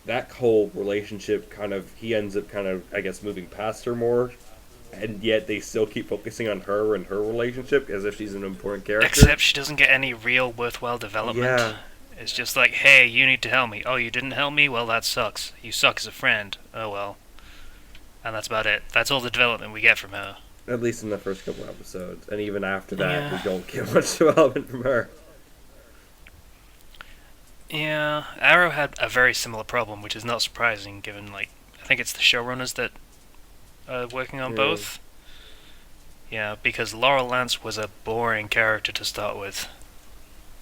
that whole relationship he ends up I guess moving past her more, and yet they still keep focusing on her and her relationship as if she's an important character. Except she doesn't get any real worthwhile development. Yeah. It's just like, hey, you need to help me. Oh, you didn't help me? Well, that sucks. You suck as a friend. Oh, well. And that's about it. That's all the development we get from her. At least in the first couple episodes, and even after that, Yeah. we don't get much development from her. Yeah, Arrow had a very similar problem, which is not surprising given, like, I think it's the showrunners that are working on Yeah. both. Yeah, because Laurel Lance was a boring character to start with.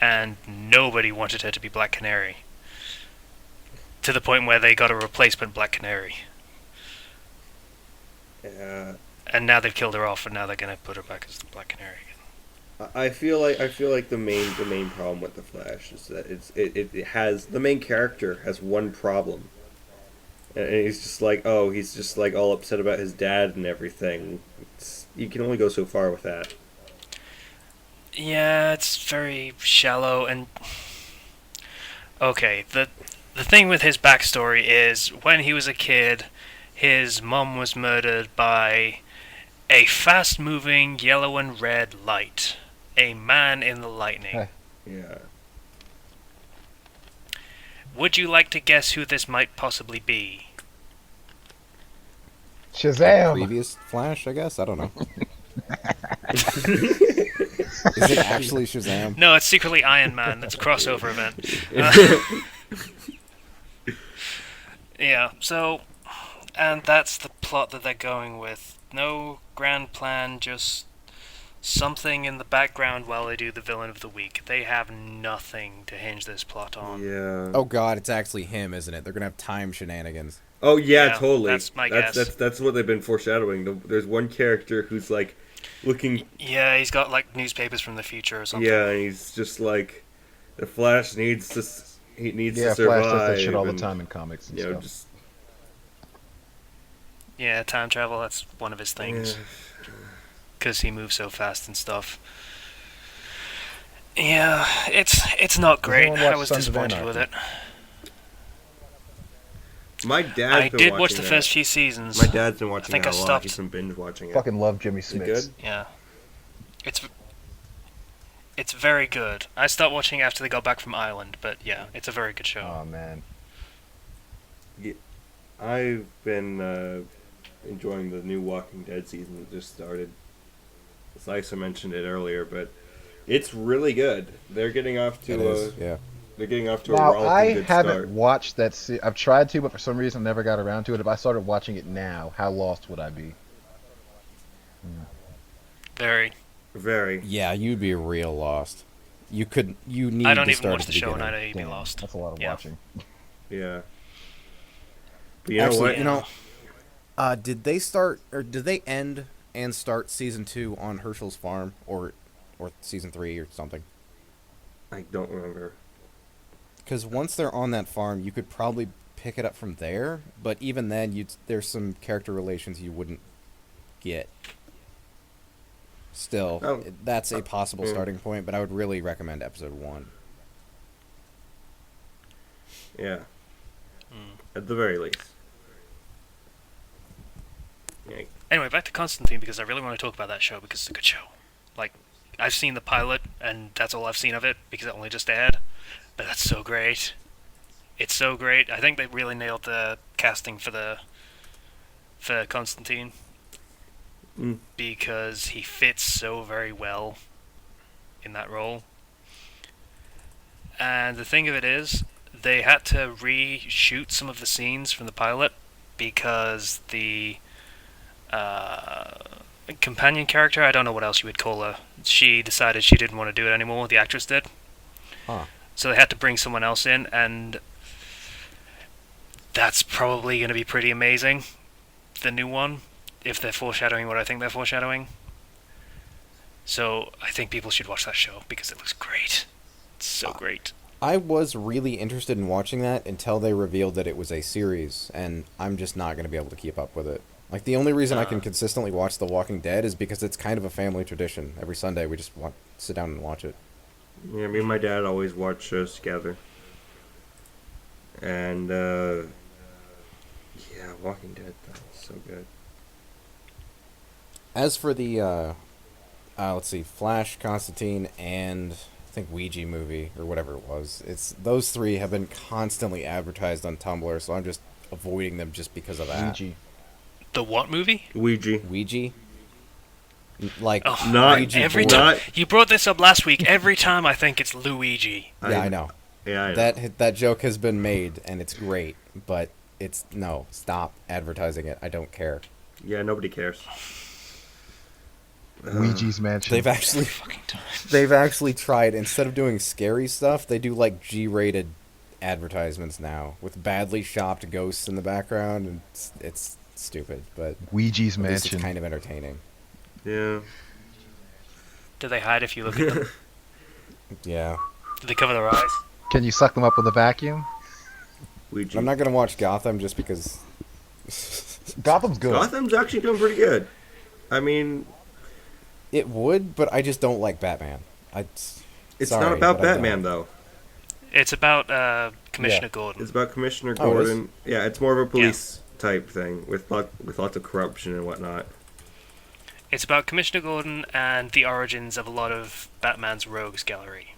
And nobody wanted her to be Black Canary. To the point where they got a replacement Black Canary. Yeah. And now they've killed her off, and now they're gonna put her back as the Black Canary again. I feel like the main problem with the Flash is that it has the main character has one problem, and he's just like all upset about his dad and everything. You can only go so far with that. Yeah, it's very shallow and okay. The thing with his backstory is when he was a kid, his mom was murdered by a fast-moving yellow and red light, a man in the lightning. Yeah. Would you like to guess who this might possibly be? Shazam! Previous Flash, I guess. I don't know. Is it actually Shazam? No, it's secretly Iron Man. It's a crossover event. Yeah, so, and that's the plot that they're going with. No grand plan, just something in the background while they do the villain of the week. They have nothing to hinge this plot on. Yeah. Oh god, it's actually him, isn't it? They're gonna have time shenanigans. Oh yeah, Yeah, totally. that's my guess. That's what they've been foreshadowing. There's one character who's like looking. Yeah, he's got like newspapers from the future or something. Yeah, and he's just like the Flash needs to. He needs Yeah, to survive. Flash does that shit all the and, time in comics and You know, stuff. just Yeah, time travel, that's one of his things. Because he moves so fast and stuff. Yeah, it's not great. anyone I watch was Sons of disappointed with it. My dad's I been did watch watching the that. first few seasons. My dad's been watching think it a I lot. stopped. He's been binge watching it. Fucking love Jimmy Is it Smits. good? Yeah. It's It's very good. I stopped watching after they got back from Ireland, but yeah, it's a very good show. Oh man. Yeah, I've been enjoying the new Walking Dead season that just started. Lisa mentioned it earlier, but it's really good. They're getting off It to is, yeah. they're getting off to a Now I rollicking good haven't start. watched that. I've tried to, but for some reason never got around to it. If I started watching it now, how lost would I be? Very. Very. Yeah, you'd be real lost. You need I don't to even start watch at the the show and I beginning. know you'd be Damn, lost. that's a lot of Yeah. watching. Yeah. But you know Actually, what? you know, did they start or did they end and start season 2 on Herschel's farm or season 3 or something? I don't remember. Because once they're on that farm, you could probably pick it up from there. But even then, there's some character relations you wouldn't get. Still, Oh. that's a possible Yeah. starting point. But I would really recommend episode 1. Yeah. Mm. At the very least. Yeah. Anyway, back to Constantine because I really want to talk about that show because it's a good show. Like, I've seen the pilot and that's all I've seen of it because it only just aired. But that's so great. It's so great. I think they really nailed the casting for Constantine Mm. because he fits so very well in that role. And the thing of it is, they had to reshoot some of the scenes from the pilot because the companion character, I don't know what else you would call her, she decided she didn't want to do it anymore, the actress did. Huh. So they had to bring someone else in, and that's probably going to be pretty amazing, the new one, if they're foreshadowing what I think they're foreshadowing. So I think people should watch that show because it looks great. It's so great. I was really interested in watching that until they revealed that it was a series, and I'm just not going to be able to keep up with it. Like, the only reason I can consistently watch The Walking Dead is because it's kind of a family tradition. Every Sunday, we just sit down and watch it. Yeah, me and my dad always watch shows together. And, yeah, Walking Dead, that's so good. As for the, let's see, Flash, Constantine, and I think Ouija movie, or whatever it was, those three have been constantly advertised on Tumblr, so I'm just avoiding them just because of that. Ouija. The what movie? Ouija. Ouija? Like, Oh, Not Ouija every board. time not- you brought this up last week. Every time I think it's Luigi. Yeah, I know. Yeah, I know. That joke has been made, and it's great, but stop advertising it. I don't care. Yeah, nobody cares. Ouija's Mansion. They've actually tried, instead of doing scary stuff, they do like G-rated advertisements now with badly shopped ghosts in the background, and it's stupid, but Ouija's at least Mansion. it's kind of entertaining. Yeah. Do they hide if you look at them? Yeah. Do they cover their eyes? Can you suck them up with a vacuum? Ouija. I'm not gonna watch Gotham just because. Gotham's good. Gotham's actually doing pretty good. I mean, It would, but I just don't like Batman. it's Sorry, not about but I Batman, don't. though. It's about Commissioner Yeah. Gordon. It's about Commissioner Oh, it is? Gordon. Yeah, it's more of a police type thing with lots of corruption and whatnot. It's about Commissioner Gordon and the origins of a lot of Batman's rogues gallery.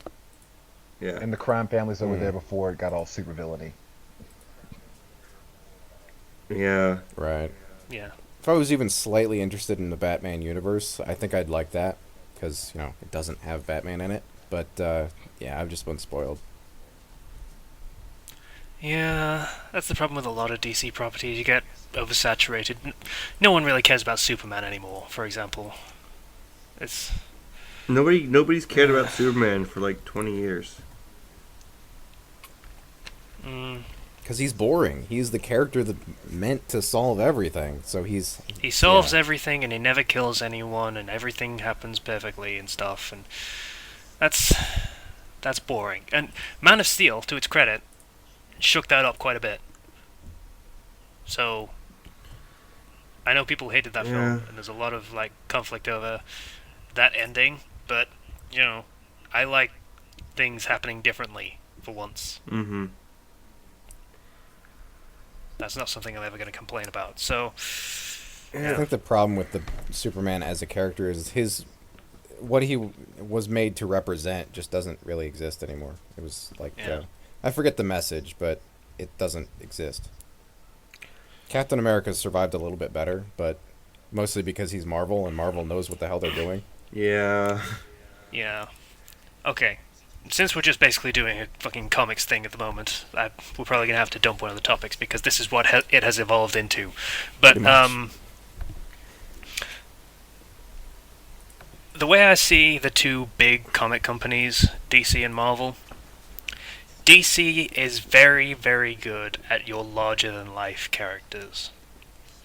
Yeah. And the crime families that were Mm. there before it got all super villainy. Yeah. Right. Yeah. If I was even slightly interested in the Batman universe, I think I'd like that, because, it doesn't have Batman in it. But, yeah, I've just been spoiled. Yeah, that's the problem with a lot of DC properties. You get oversaturated. No one really cares about Superman anymore, for example. It's Nobody's cared about Superman for like 20 years. Because he's boring. He's the character that meant to solve everything, so he solves yeah. everything and he never kills anyone and everything happens perfectly and stuff, and that's boring. And Man of Steel, to its credit, shook that up quite a bit. So I know people hated that film, and there's a lot of conflict over that ending, but I like things happening differently for once. Mm-hmm. That's not something I'm ever going to complain about. So I think the problem with the Superman as a character is his what he was made to represent just doesn't really exist anymore. It was like Yeah. I forget the message, but it doesn't exist. Captain America survived a little bit better, but mostly because he's Marvel and Marvel knows what the hell they're doing. Yeah. Yeah. Okay. Since we're just basically doing a fucking comics thing at the moment, we're probably gonna have to dump one of the topics because this is what it has evolved into. But Pretty much. the way I see the two big comic companies, DC and Marvel, DC is very, very good at your larger-than-life characters.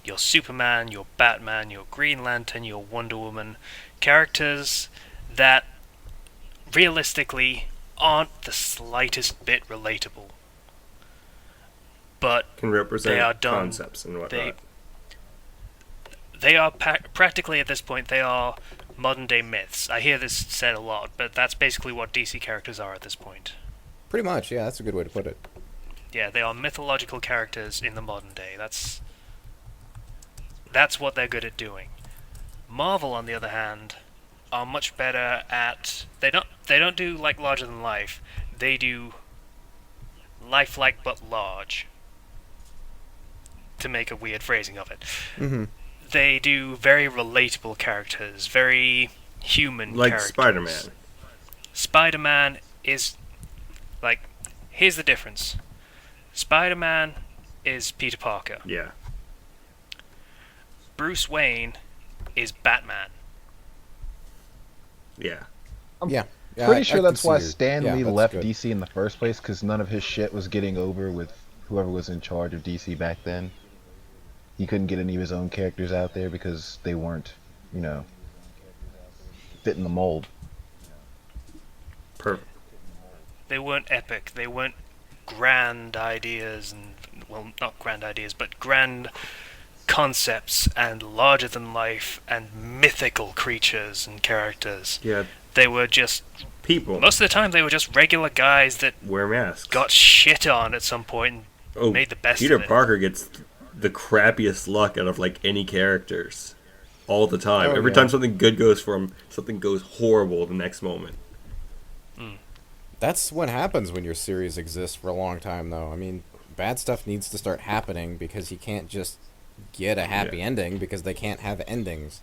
Your Superman, your Batman, your Green Lantern, your Wonder Woman, characters that realistically aren't the slightest bit relatable. But Can represent they are done. concepts and whatnot. They are practically at this point. They are modern day myths. I hear this said a lot, but that's basically what DC characters are at this point. Pretty much, yeah, that's a good way to put it. Yeah, they are mythological characters in the modern day. That's what they're good at doing. Marvel, on the other hand, are much better at they don't do like larger than life. They do lifelike but large. To make a weird phrasing of it. Mm-hmm. They do very relatable characters, very human Like characters. Spider-Man. Spider-Man is like here's the difference. Spider-Man is Peter Parker. Yeah. Bruce Wayne is Batman. Yeah. Yeah. Pretty sure can that's see why your- Stan yeah, Lee that's left good. DC in the first place, because none of his shit was getting over with whoever was in charge of DC back then. He couldn't get any of his own characters out there because they weren't, fitting the mold. Perfect. They weren't epic. They weren't grand ideas and well, not grand ideas, but grand concepts and larger than life and mythical creatures and characters. Yeah. They were just People most of the time they were just regular guys that wear masks. got shit on at some point and made the best Peter of it. Parker gets the crappiest luck out of like any characters all the time. Oh, Every yeah. time something good goes for him, something goes horrible the next moment. That's what happens when your series exists for a long time, though. I mean, bad stuff needs to start happening because you can't just get a happy ending because they can't have endings.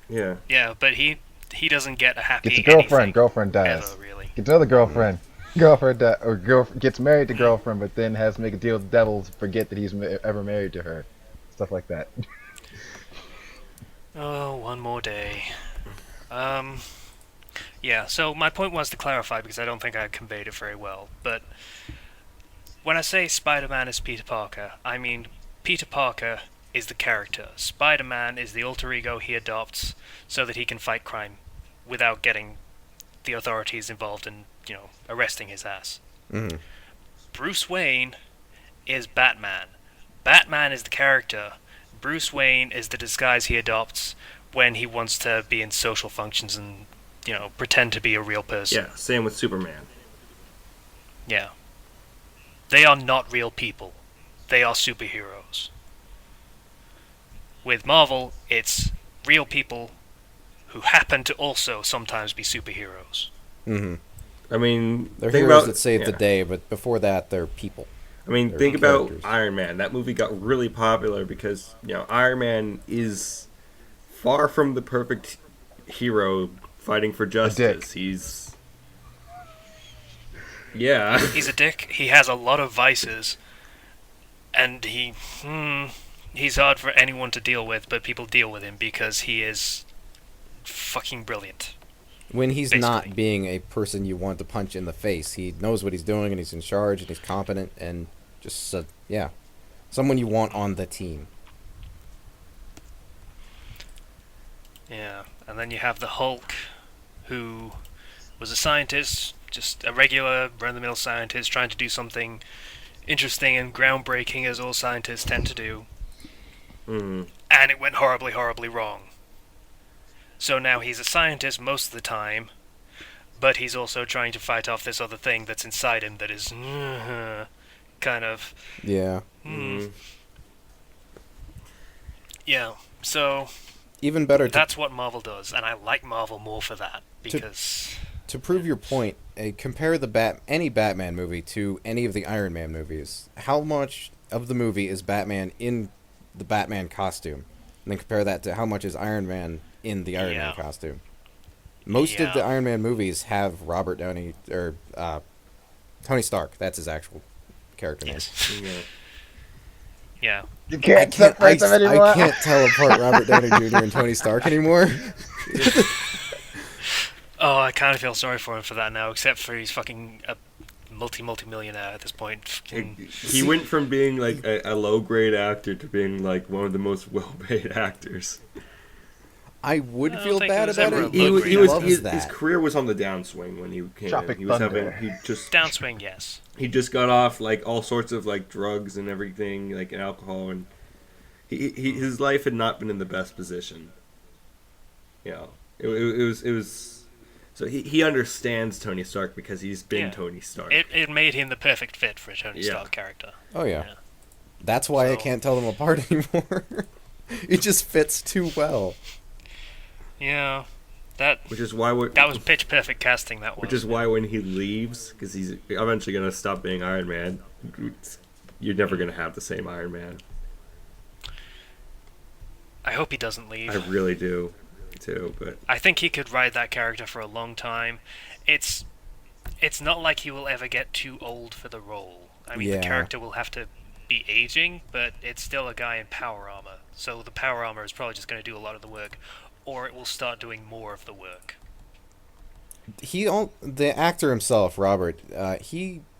Yeah. Yeah, but he doesn't get a happy Gets a girlfriend, anything girlfriend dies. ever, really. Gets another girlfriend. Gets married to girlfriend, but then has to make a deal with the devil to forget that he's ever married to her. Stuff like that. Oh, one more day. Yeah, so my point was to clarify because I don't think I conveyed it very well, but when I say Spider-Man is Peter Parker, I mean Peter Parker is the character. Spider-Man is the alter ego he adopts so that he can fight crime without getting the authorities involved in, arresting his ass. Mm-hmm. Bruce Wayne is Batman. Batman is the character. Bruce Wayne is the disguise he adopts when he wants to be in social functions and, pretend to be a real person. Yeah. Same with Superman. Yeah. They are not real people. They are superheroes. With Marvel, it's real people who happen to also sometimes be superheroes. Mm-hmm. I mean, They're think heroes about, that save the yeah. day, but before that, they're people. I mean, They're think about characters. Iron Man. That movie got really popular because, Iron Man is far from the perfect hero fighting for justice. He's... Yeah. He's a dick. He has a lot of vices. And he's hard for anyone to deal with, but people deal with him because he is fucking brilliant. When he's Basically. not being a person you want to punch in the face, he knows what he's doing and he's in charge and he's competent and just, someone you want on the team. Yeah, and then you have the Hulk, who was a scientist, just a regular, run-of-the-mill scientist trying to do something interesting and groundbreaking as all scientists tend to do. Mm. And it went horribly, horribly wrong. So now he's a scientist most of the time, but he's also trying to fight off this other thing that's inside him that is kind of... Yeah. Mm. Yeah, so even better That's what Marvel does, and I like Marvel more for that because to prove your point. Compare any Batman movie to any of the Iron Man movies. How much of the movie is Batman in the Batman costume, and then compare that to how much is Iron Man in the Iron Man costume. Most of the Yeah. Iron Man movies have Robert Downey or Tony Stark. That's his actual character name. yes, Yeah. yeah. You I can't can't. separate them anymore. I can't tell apart Robert Downey Jr. and Tony Stark anymore. Oh, I kind of feel sorry for him for that now, except for he's fucking a multi-millionaire at this point. Fucking- He went from being like a low grade actor to being like one of the most well paid actors. I would I don't feel think bad it was about ever it. a low grade He actor. loves his that. career was on the downswing when he came Tropic in. He was Thunder. Downswing, yes. he just got off like all sorts of like drugs and everything, like alcohol, and his life had not been in the best position. You know, it was. So he understands Tony Stark because he's been Yeah. Tony Stark. It made him the perfect fit for a Tony Yeah. Stark character. Oh yeah. Yeah. That's why I So- can't tell them apart anymore. It just fits too well. Yeah, which is why that was pitch perfect casting. That was. Which is why when he leaves, because he's eventually going to stop being Iron Man, you're never going to have the same Iron Man. I hope he doesn't leave. I really do, too. But I think he could ride that character for a long time. It's not like he will ever get too old for the role. I mean, Yeah. the character will have to be aging, but it's still a guy in power armor. So the power armor is probably just going to do a lot of the work, or it will start doing more of the work. The actor himself, Robert.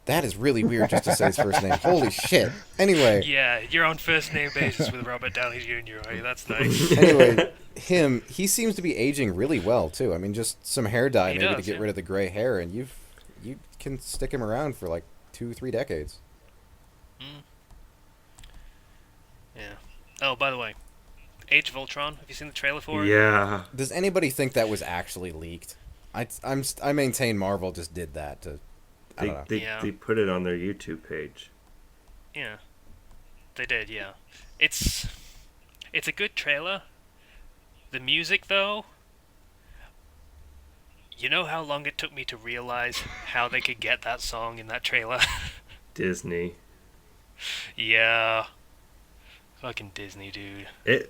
That is really weird just to say his first name. Holy shit. Anyway. Yeah, you're on first name basis with Robert Downey Jr. Right? That's nice. Anyway, he seems to be aging really well too. I mean, just some hair dye He maybe to does, get yeah. rid of the gray hair, and you can stick him around for like 2-3 decades. Yeah. Oh, by the way, Age of Ultron. Have you seen the trailer for it? yeah, Does anybody think that was actually leaked? I maintain Marvel just did that to. I don't know. they put it on their YouTube page. Yeah. They did. Yeah. It's a good trailer. The music, though. You know how long it took me to realize how they could get that song in that trailer? Disney. Yeah. Fucking Disney, dude.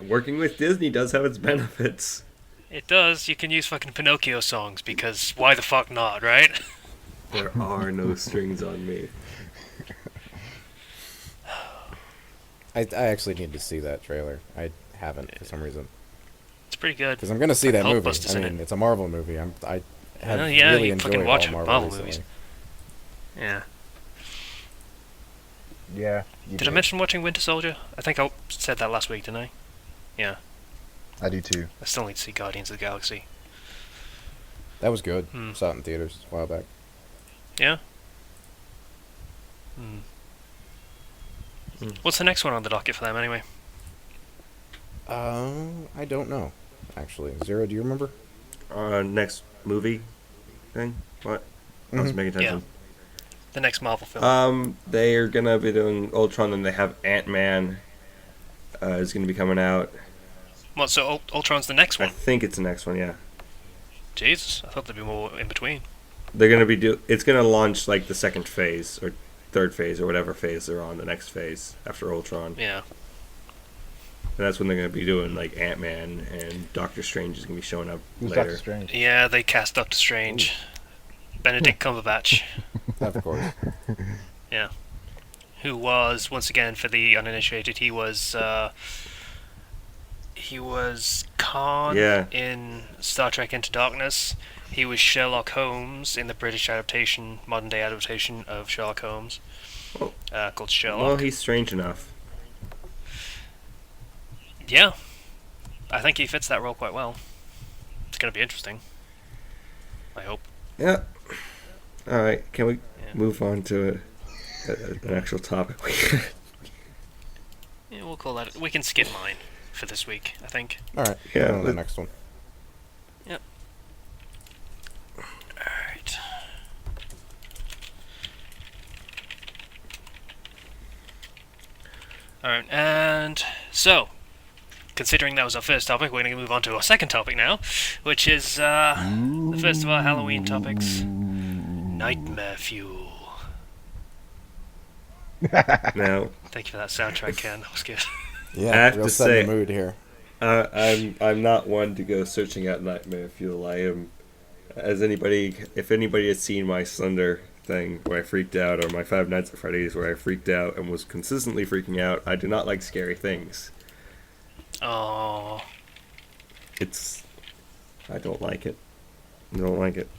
Working with Disney does have its benefits. It does. You can use fucking Pinocchio songs because why the fuck not, right? There are no strings on me. I actually need to see that trailer. I haven't for some reason It's pretty good. because I'm gonna see that movie. Hulkbuster's I in mean, it. it's a Marvel movie. I have Oh, yeah, really you enjoyed fucking watch all Marvel Marvel movies. recently. Yeah. Yeah. Did I mention watching Winter Soldier? I think I said that last week, didn't I? Yeah. I do too. I still need to see Guardians of the Galaxy. That was good. Hmm. Saw it in theaters a while back. Yeah? What's the next one on the docket for them, anyway? I don't know. Actually, Zero, do you remember? Next movie thing? What? I was Mhm. making attention. The next Marvel film. They are gonna be doing Ultron, and they have Ant-Man is gonna be coming out. What, so Ultron's the next I one? think it's the next one, yeah. Jesus, I thought there'd be more in between. They're gonna be it's gonna launch like the second phase or third phase or whatever phase they're on, the next phase after Ultron. Yeah. And that's when they're gonna be doing like Ant-Man, and Doctor Strange is gonna be showing up Who's later. Doctor Strange? Yeah, they cast Doctor Strange. Benedict Cumberbatch. Of course. Yeah. Who was, once again, for the uninitiated, he was Khan Yeah. in Star Trek Into Darkness. He was Sherlock Holmes in the British adaptation, modern day adaptation of Sherlock Holmes, Oh. called Sherlock. Well, he's strange enough. Yeah. I think he fits that role quite well. It's going to be interesting. I hope. Yeah. All right. Can we Yeah. move on to an actual topic? Yeah, we'll call that. We can skip mine for this week, I think. All right. Yeah, On to the let- next one. Alright. Alright, and so, considering that was our first topic, we're going to move on to our second topic now, which is the first of our Halloween topics: nightmare fuel. Now, Thank you for that soundtrack, Ken. That was good. Yeah, I have real to setting say- the mood here. I'm not one to go searching out nightmare fuel. I am, if anybody has seen my Slender thing where I freaked out, or my Five Nights at Freddy's where I freaked out and was consistently freaking out, I do not like scary things. Oh, I don't like it. I don't like it.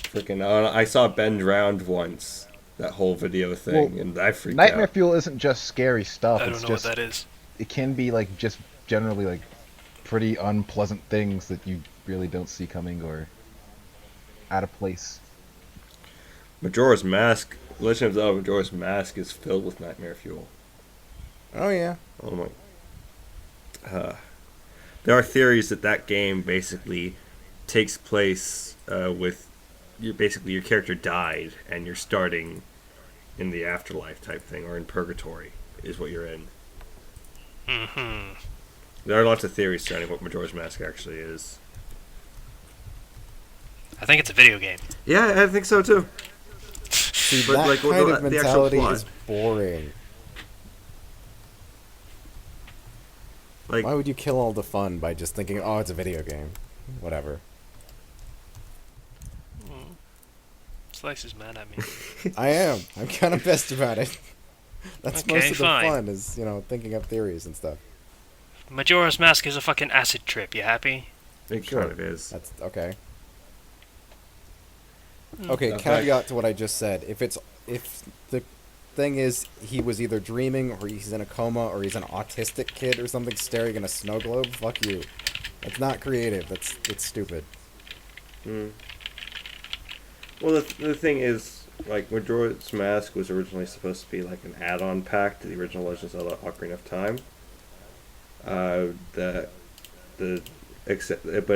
Freaking, I saw Ben drowned once. That whole video thing, Well, and I freaked Nightmare out. fuel isn't just scary stuff. I don't It's know just what that is. it can be like just generally like pretty unpleasant things that you really don't see coming or out of place. Majora's Mask, Legend of Zelda Majora's Mask is filled with nightmare fuel. Oh yeah. Oh my. There are theories that game basically takes place with your character died and you're starting in the afterlife type thing, or in purgatory is what you're in. Mm-hmm. There are lots of theories surrounding what Majora's Mask actually is. I think it's a video game. Yeah, I think so too. See, But, that like, kind of the actual mentality plot. is boring. Like, Why would you kill all the fun by just thinking, oh, it's a video game? Whatever. Slice is mad at me. I am. I'm kind of pissed about it. That's Okay, most of the fine. fun, is, thinking up theories and stuff. Majora's Mask is a fucking acid trip. You happy? it Sure. kind of is. That's okay. Okay, In caveat to what I just said. If the thing is he was either dreaming or he's in a coma or he's an autistic kid or something staring in a snow globe, fuck you. That's not creative. It's stupid. Well, the thing is, like, Majora's Mask was originally supposed to be like an add-on pack to the original Legend of Zelda: Ocarina of Time. But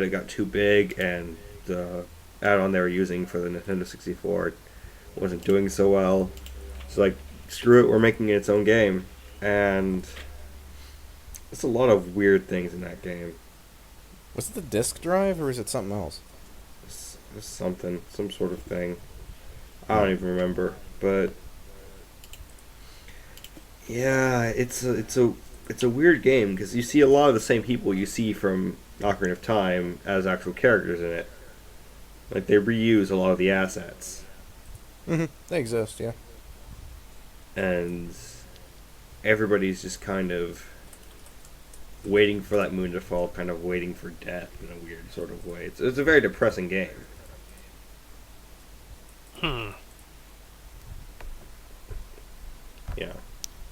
it got too big, and the add-on they were using for the Nintendo 64 wasn't doing so well. So, like, screw it, we're making it its own game, and there's a lot of weird things in that game. Was it the disk drive or is it something else? It's some sort of thing. I don't even remember, but yeah, it's a weird game because you see a lot of the same people you see from Ocarina of Time as actual characters in it. Like, they reuse a lot of the assets, Mm-hmm. They exist, yeah. and everybody's just kind of waiting for that moon to fall, kind of waiting for death in a weird sort of way. It's a very depressing game. Yeah.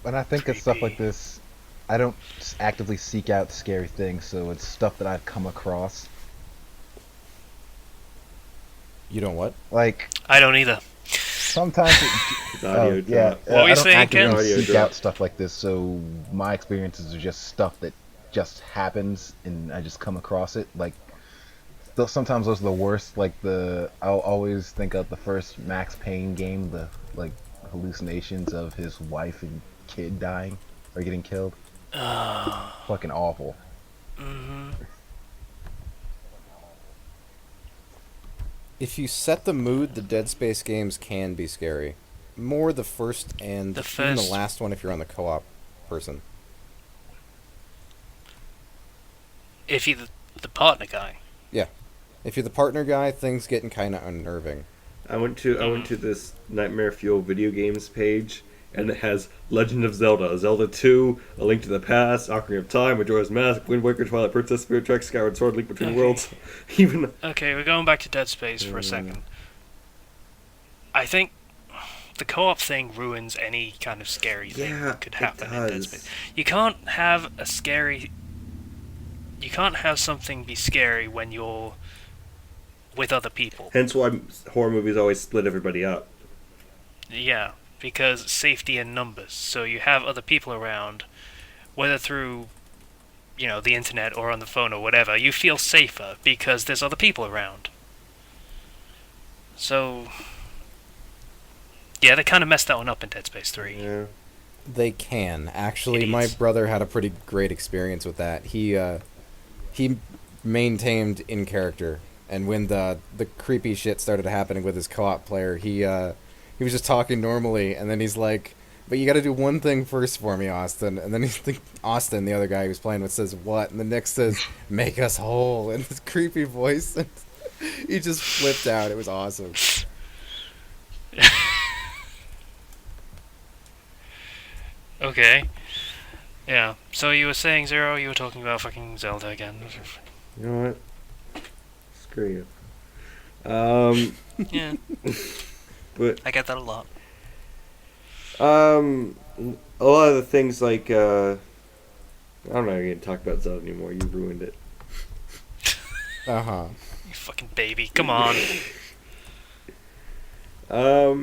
And I think it's stuff like Creepy. this. I don't actively seek out scary things, so it's stuff that I've come across. You don't what? Like I don't either. sometimes, It's audio yeah, drop. What were you I don't saying, actively Ken? Audio seek drop. out stuff like this, so my experiences are just stuff that just happens, and I just come across it. Like, sometimes those are the worst. Like I'll always think of the first Max Payne game, the like hallucinations of his wife and kid dying or getting killed. Fucking awful. Mm-hmm. If you set the mood, the Dead Space games can be scary. More the first and The even the first- last one if you're on the co-op person. If you're the partner guy. If you're the partner guy, things getting kind of unnerving. I went to this Nightmare Fuel video games page, and it has Legend of Zelda, Zelda 2, A Link to the Past, Ocarina of Time, Majora's Mask, Wind Waker, Twilight Princess, Spirit Tracks, Skyward Sword, Link Between Okay. Worlds. Even Okay, we're going back to Dead Space for a second. I think the co-op thing ruins any kind of scary thing Yeah, that could it happen in Dead does. Space. You can't have a scary... You can't have something be scary when you're with other people. hence why horror movies always split everybody up. Yeah, because safety in numbers. So you have other people around, whether through, the internet or on the phone or whatever, you feel safer because there's other people around. So, yeah, they kind of messed that one up in Dead Space 3. Yeah. They can actually. My Idiots. brother had a pretty great experience with that. He maintained in character, and when the creepy shit started happening with his co-op player, he was just talking normally, and then he's like, "But you got to do one thing first for me, Austin." And then Austin, the other guy he was playing with, says, "What?" And the Nick says, "Make us whole." In this creepy voice, and he just flipped out. It was awesome. Okay. Yeah. So you were saying, Zero, you were talking about fucking Zelda again. You know what? Screw you. Yeah, But I get that a lot. a lot of the things like I'm not gonna talk about Zelda anymore. You ruined it. Uh-huh. You fucking baby. Come on. I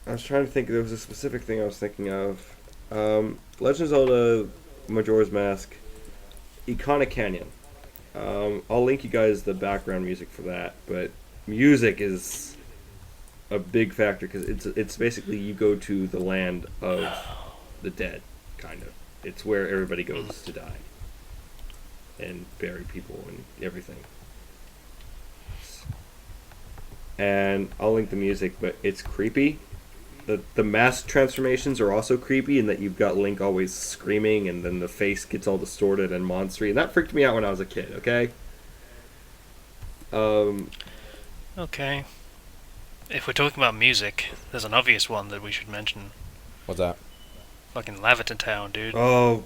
was trying to think. There was a specific thing I was thinking of. Legend of Zelda: Majora's Mask, Iconic Canyon. I'll link you guys the background music for that, but music is a big factor because it's basically you go to the land of the dead, kind of. It's where everybody goes to die and bury people and everything. And I'll link the music, but it's creepy. The mask transformations are also creepy in that you've got Link always screaming and then the face gets all distorted and monstery, and that freaked me out when I was a kid, okay? Okay. If we're talking about music, there's an obvious one that we should mention. What's that? Fucking Laverton Town, dude. Yeah.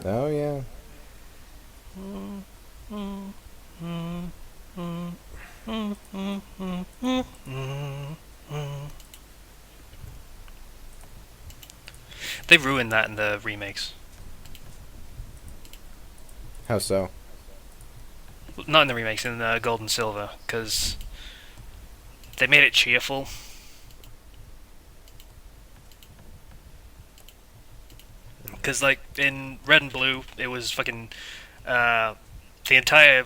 Oh yeah. They ruined that in the remakes. How so? Not in the remakes, in Gold and Silver, because they made it cheerful. Because, like, in Red and Blue, it was fucking... the entire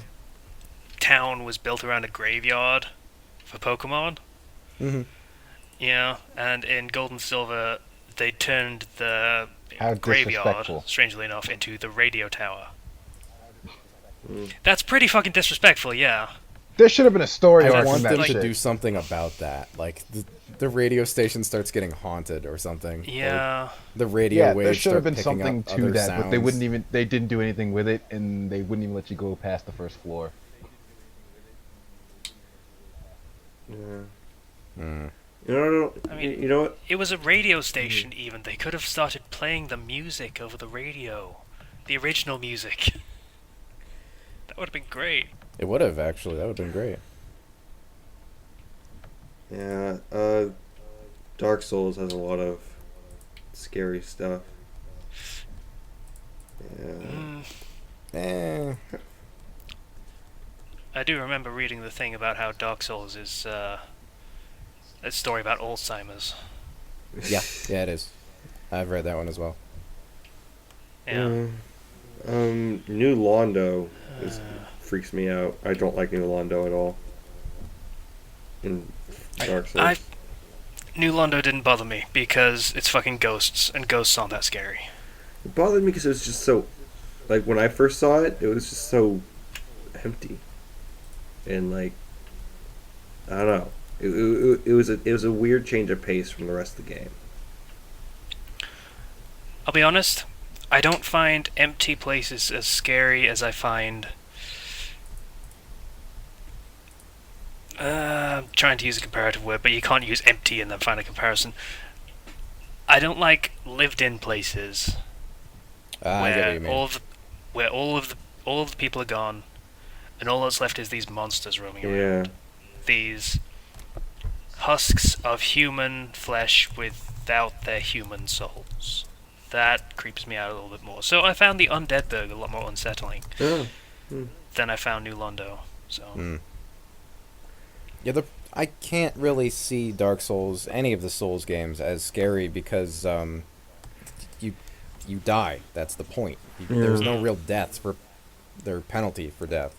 town was built around a graveyard for Pokemon. Mm-hmm. Yeah, and in Gold and Silver, they turned the How graveyard, disrespectful. strangely enough, into the radio tower. Mm. That's pretty fucking disrespectful, yeah. There should have been a story I arc want in them that to shit. do something about that. Like the radio station starts getting haunted or something. Yeah. Or the radio Yeah, waves there should start have been picking something up to other that, but they sounds. wouldn't even. They didn't do anything with it, and they wouldn't even let you go past the first floor. Yeah. Mm. I mean, you know what? it was a radio station, even. They could have started playing the music over the radio. The original music. That would have been great. It would have actually. That would have been great. Yeah, Dark Souls has a lot of scary stuff. Yeah. Eh. I do remember reading the thing about how Dark Souls is a story about Alzheimer's. Yeah. Yeah, it is. I've read that one as well. Yeah. New Londo freaks me out. I don't like New Londo at all. In Dark Souls. New Londo didn't bother me because it's fucking ghosts, and ghosts aren't that scary. It bothered me because it was just so, like when I first saw it, it was just so empty, and like I don't know, it was a weird change of pace from the rest of the game. I'll be honest, I don't find empty places as scary as I find... I'm trying to use a comparative word, but you can't use empty and then find a comparison. I don't like lived-in places I get what you mean. where all of the people are gone, and all that's left is these monsters roaming around. Yeah. These husks of human flesh without their human souls. That creeps me out a little bit more. So I found the Undead Burg a lot more unsettling than I found New Londo. So Yeah, I can't really see Dark Souls, any of the Souls games, as scary because you die. That's the point. There's no real deaths for their penalty for death.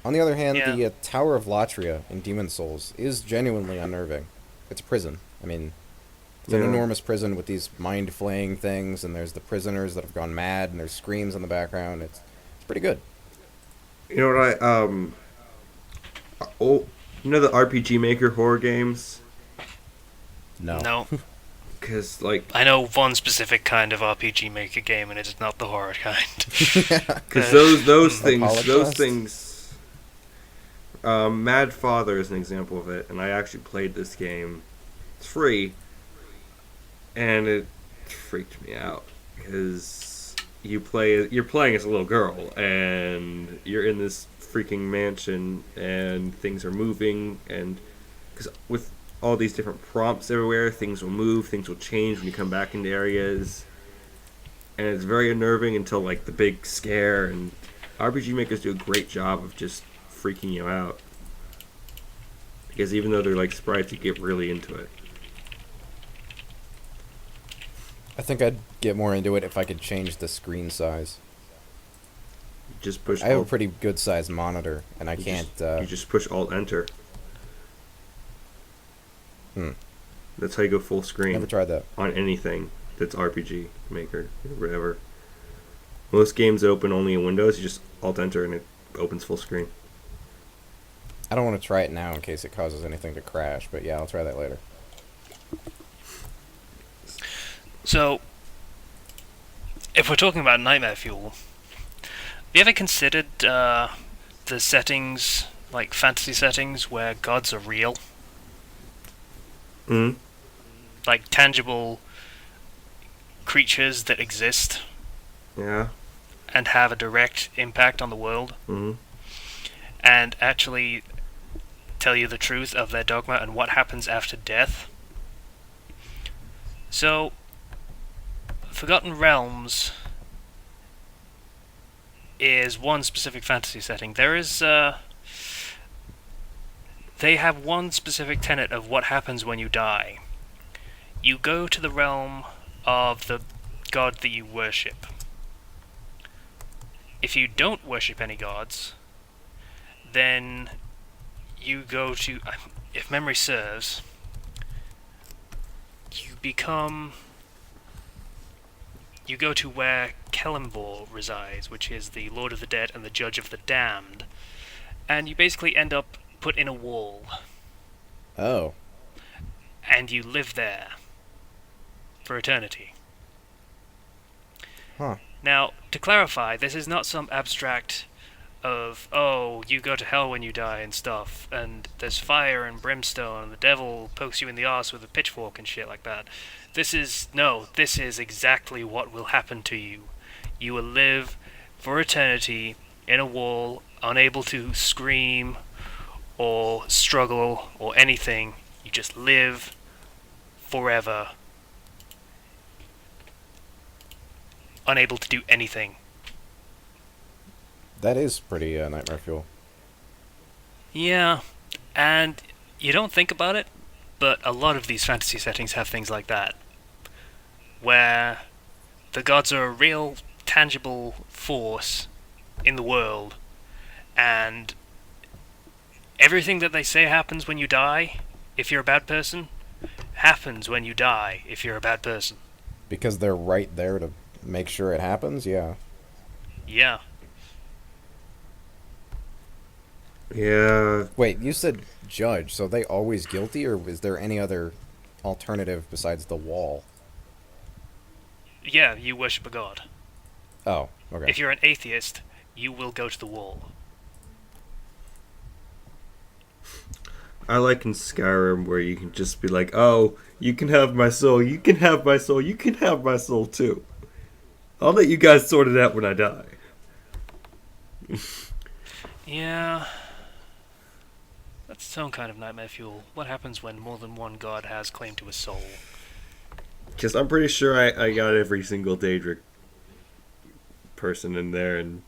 On the other hand, Yeah. the Tower of Latria in Demon Souls is genuinely unnerving. It's a prison. I mean, It's an Yeah. enormous prison with these mind flaying things, and there's the prisoners that have gone mad, and there's screams in the background. It's pretty good. You know what oh, you know the RPG Maker horror games? No. No. Because like, I know one specific kind of RPG Maker game, and it is not the horror kind. because those things, Apologize. Mad Father is an example of it, and I actually played this game. It's free, and it freaked me out because you're playing as a little girl, and you're in this freaking mansion, and things are moving, and because with all these different prompts everywhere, things will move, things will change when you come back into areas, and it's very unnerving until like the big scare. And RPG makers do a great job of just freaking you out, because even though they're like sprites, you get really into it. I think I'd get more into it if I could change the screen size. You just push. I have a Alt, pretty good sized monitor, and I you can't. Just, you just push Alt Enter. Hmm. That's how you go full screen Never tried that. on anything that's RPG Maker or whatever. Most games open only in Windows. You just Alt Enter and it opens full screen. I don't want to try it now in case it causes anything to crash, but yeah, I'll try that later. So, if we're talking about Nightmare Fuel, have you ever considered the settings, like fantasy settings, where gods are real? Hmm. Like tangible creatures that exist Yeah. and have a direct impact on the world, Hmm. and actually tell you the truth of their dogma and what happens after death. So, Forgotten Realms is one specific fantasy setting. There is, they have one specific tenet of what happens when you die. You go to the realm of the god that you worship. If you don't worship any gods, then you go to, if memory serves, you go to where Celeborn resides, which is the Lord of the Dead and the Judge of the Damned, and you basically end up put in a wall, Oh. and you live there for eternity. Huh. Now, to clarify, this is not some abstract of, oh, you go to hell when you die and stuff, and there's fire and brimstone, and the devil pokes you in the arse with a pitchfork and shit like that. This is exactly what will happen to you. You will live for eternity in a wall, unable to scream or struggle or anything. You just live forever, unable to do anything. That is pretty Nightmare Fuel. Yeah, and you don't think about it, but a lot of these fantasy settings have things like that, where the gods are a real, tangible force in the world, and everything that they say happens when you die, if you're a bad person, happens when you die, if you're a bad person. Because they're right there to make sure it happens, yeah. Yeah. Yeah. Wait, you said judge, so they always guilty, or is there any other alternative besides the wall? Yeah, you worship a god. Oh, okay. If you're an atheist, you will go to the wall. I like in Skyrim where you can just be like, oh, you can have my soul, you can have my soul, you can have my soul too. I'll let you guys sort it out when I die. Yeah. That's some kind of nightmare fuel. What happens when more than one god has claim to a soul? Because I'm pretty sure I got every single Daedric person in there, and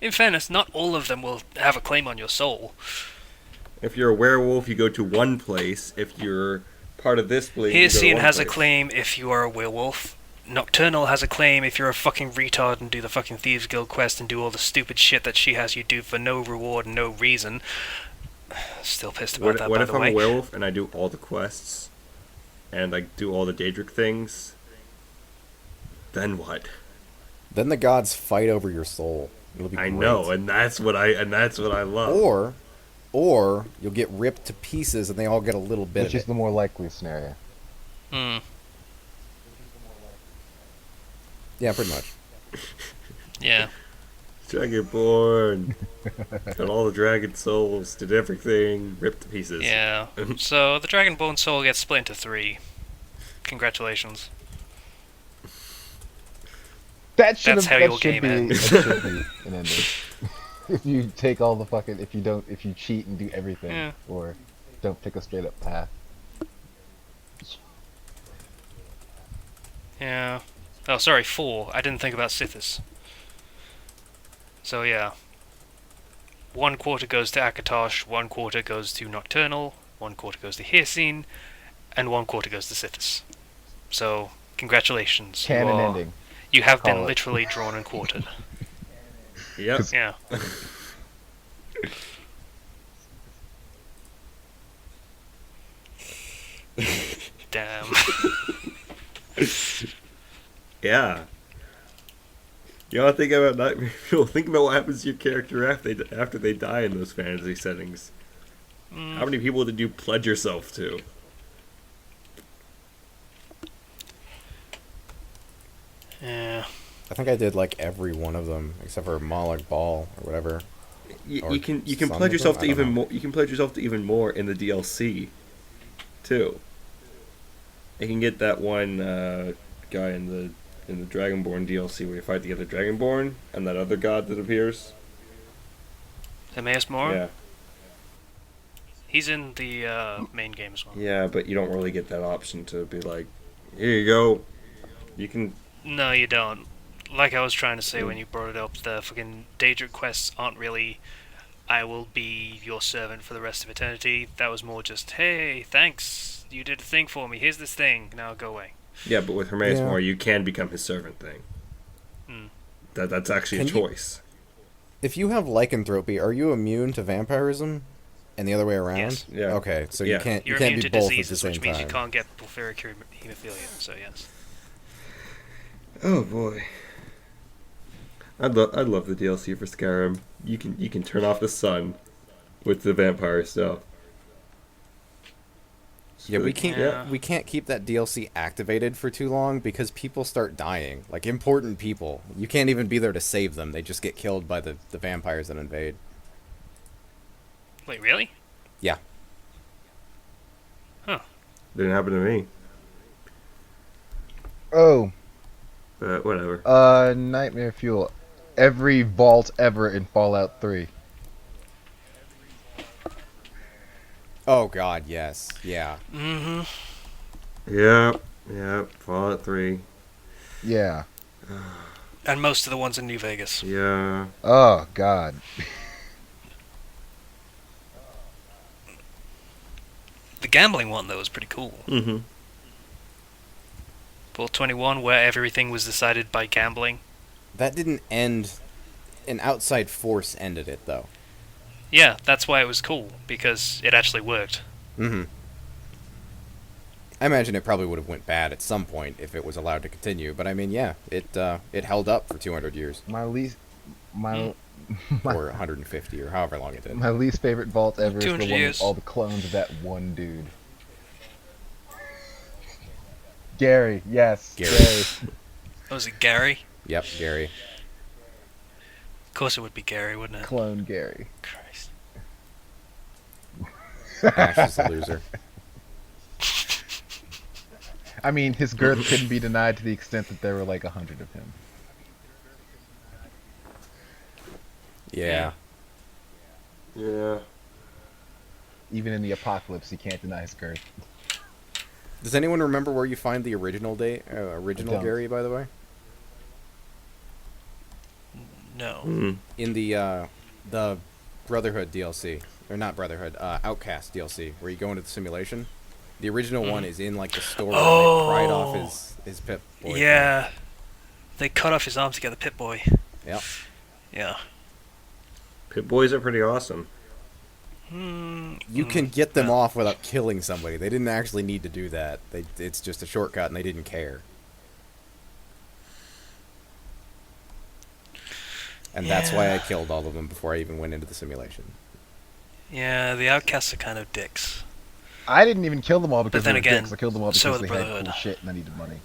In fairness, not all of them will have a claim on your soul. if you're a werewolf, you go to one place. If you're part of this place, you go to Hircine one has a place. claim if you are a werewolf. Nocturnal has a claim if you're a fucking retard and do the fucking Thieves Guild quest and do all the stupid shit that she has you do for no reward and no reason. Still pissed about that, What by if the I'm way. a werewolf and I do all the quests? and like do all the Daedric things, then what? Then the gods fight over your soul. It'll be I great. know, and that's what I love. Or you'll get ripped to pieces and they all get a little bit Which of is it. the more likely scenario. Hmm. Yeah, pretty much. Yeah. Dragonborn got all the dragon souls, did everything, ripped to pieces. Yeah. So the Dragonborn soul gets split into 3. Congratulations. That's how that your should game be ends. that should be an ending. If you take all the fucking if you cheat and do everything Yeah. or don't pick a straight up path. Yeah. Oh, sorry, 4. I didn't think about Sithis. So yeah. 1 quarter goes to Akatosh, 1 quarter goes to Nocturnal, 1 quarter goes to Hircine, and 1 quarter goes to Sithis. So, congratulations. Canon ending. You have Call been it. literally drawn and quartered. Yep. Yeah. Damn. Yeah. You know, think about nightmare fuel. Think about what happens to your character after they die in those fantasy settings. How many people did you pledge yourself to? Yeah. I think I did like every one of them except for Moloch Ball or whatever. Or You can some pledge of yourself them? to I don't even know. more. You can pledge yourself to even more in the DLC, too. You can get that one guy in the Dragonborn DLC where you fight the other Dragonborn and that other god that appears. Timaeus Mora? Yeah, He's in the main game as well. yeah, but you don't really get that option to be like, here you go. You can. No, you don't. Like I was trying to say when you brought it up, the fucking Daedric quests aren't really, I will be your servant for the rest of eternity. That was more just, hey, thanks, you did a thing for me, here's this thing, now go away. Yeah, but with Hermaeus Yeah. Mora, you can become his servant thing. Hmm. That's actually Can a you- choice. If you have lycanthropy, are you immune to vampirism? And the other way around? Yes. Yeah. Okay, so Yeah. you can't You're do immune to both at the diseases, same which means time. you can't get porphyric hemophilia, so yes. Oh boy. I'd love the DLC for Skyrim. You can turn off the sun with the vampire stuff. Yeah, we can't Yeah. we can't keep that DLC activated for too long because people start dying. Like important people. You can't even be there to save them. They just get killed by the vampires that invade. Wait, really? Yeah. Didn't happen to me. Oh, But whatever. Nightmare Fuel. Every vault ever in Fallout 3. Oh god, yes. Yeah. Mm-hmm. Yep. Fallout 3. Yeah. And most of the ones in New Vegas. Yeah. Oh God. The gambling one, though, was pretty cool. Mm-hmm. Vault 21, where everything was decided by gambling. That didn't end. An outside force ended it though. Yeah, that's why it was cool, because it actually worked. Mm-hmm. I imagine it probably would have went bad at some point if it was allowed to continue, but I mean, yeah, it held up for 200 years My least my or 150 or however long it did. my least favorite vault ever is the 200 one years. with all the clones of that one dude. Gary, yes. Gary. Oh, was it Gary? Yep, Gary. Of course it would be Gary, wouldn't it? Clone Gary. Christ. Ash is a loser. I mean, his girth couldn't be denied to the extent that there were like 100 of him. Yeah. Yeah. Even in the apocalypse, he can't deny his girth. Does anyone remember where you find the original original don't. Gary, by the way? No. Mm. In the Brotherhood DLC, or not Brotherhood, Outcast DLC, where you go into the simulation. The original one is in like the store where they pried off his Pip Boy. Yeah. They cut off his arm to get the Pip-Boy. Yep. Yeah. Pit Boys are pretty awesome. You can get them well. off without killing somebody. They didn't actually need to do that. It's just a shortcut, and they didn't care. And that's why I killed all of them before I even went into the simulation. Yeah, the outcasts are kind of dicks. I didn't even kill them all because then they were again, dicks. I killed them all so because the they had Brotherhood. cool shit and I needed money.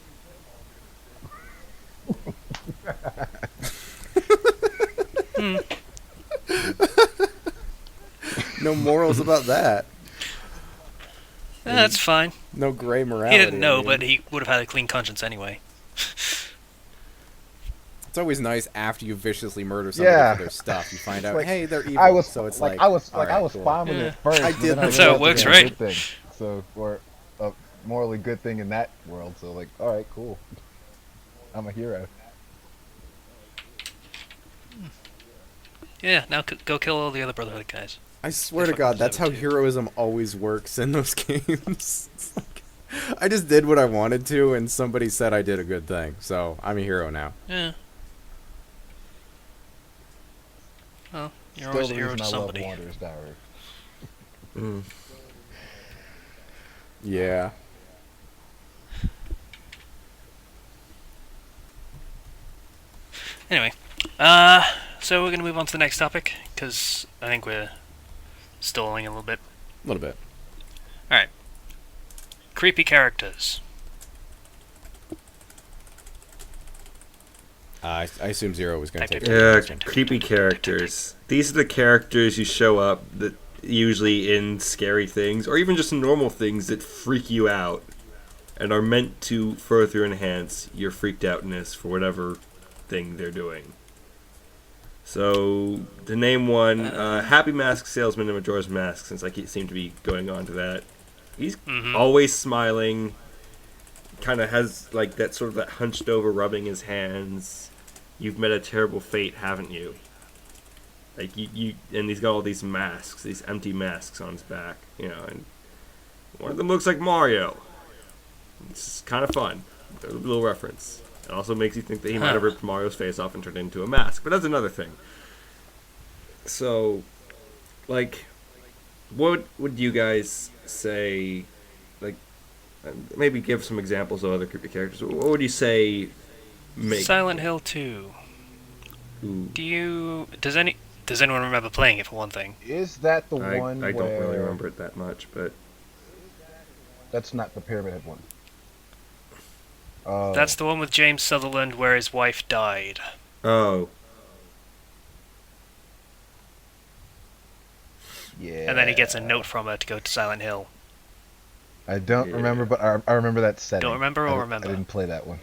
No morals about that. That's fine. No gray morality. He didn't know, I mean. but he would have had a clean conscience anyway. It's always nice after you viciously murder somebody for their stuff. You find out, Like, hey, they're evil. I was so it's I was all right, I was cool. fine with Yeah. it first. I but did then That's how it realized works, was a right? Good thing. So or a morally good thing in that world. So like, all right, cool. I'm a hero. Yeah, now go kill all the other Brotherhood guys. I swear to fucking God, that's how deserve it, too. heroism always works in those games. It's like, I just did what I wanted to, and somebody said I did a good thing, so I'm a hero now. Yeah. Well, you're Still always the a hero reason to I somebody. love Wanderer's Diary. Mm. Yeah. Anyway, so we're gonna move on to the next topic because I think we're stalling a little bit. A little bit. All right. Creepy characters. I assume Zero was going to I take did. it. Yeah, Dun, dun, creepy dun, dun, dun, dun. characters. These are the characters you show up that usually in scary things or even just normal things that freak you out and are meant to further enhance your freaked outness for whatever thing they're doing. So, to name one, Happy Mask Salesman in Majora's Mask, since I seem to be going on to that. He's always smiling, kind of has like that sort of that hunched over rubbing his hands. You've met a terrible fate, haven't you? Like you and he's got all these masks, these empty masks on his back, you know, and one of them looks like Mario. It's kind of fun, a little reference. It also makes you think that he might have ripped Mario's face off and turned it into a mask, but that's another thing. So, like, what would you guys say? Like, maybe give some examples of other creepy characters. What would you say? Silent Hill 2. Ooh. Does anyone remember playing it for one thing? Is that the I one don't where really remember it that much, but that's not the Pyramid Head one? That's the one with James Sutherland where his wife died. oh, yeah. And then he gets a note from her to go to Silent Hill. I don't Yeah. remember, but I remember that setting. Don't remember or remember? I didn't play that one.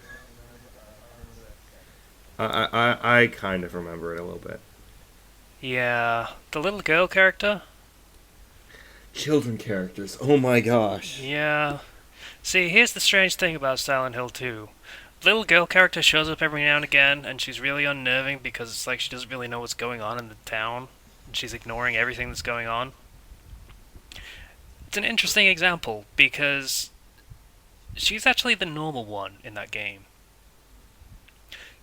I kind of remember it a little bit. Yeah, the little girl character? Children characters. Oh my gosh. Yeah. See, here's the strange thing about Silent Hill 2. Little girl character shows up every now and again, and she's really unnerving because it's like she doesn't really know what's going on in the town, and she's ignoring everything that's going on. It's an interesting example because she's actually the normal one in that game.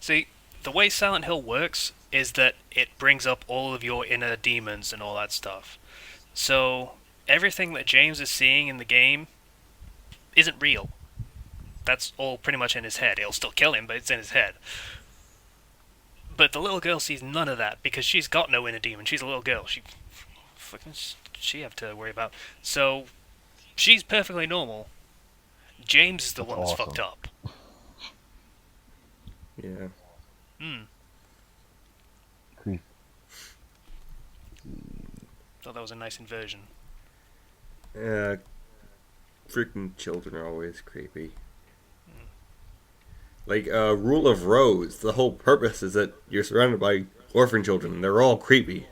See, the way Silent Hill works is that it brings up all of your inner demons and all that stuff. So, everything that James is seeing in the game isn't real. That's all pretty much in his head. It'll still kill him, but it's in his head. But the little girl sees none of that because she's got no inner demon. She's a little girl. She have to worry about. So, she's perfectly normal. James is the That's one that's awesome. fucked up. Yeah. Creep. Thought that was a nice inversion. Yeah. Freaking children are always creepy. Like, Rule of Rose, the whole purpose is that you're surrounded by orphan children, and they're all creepy.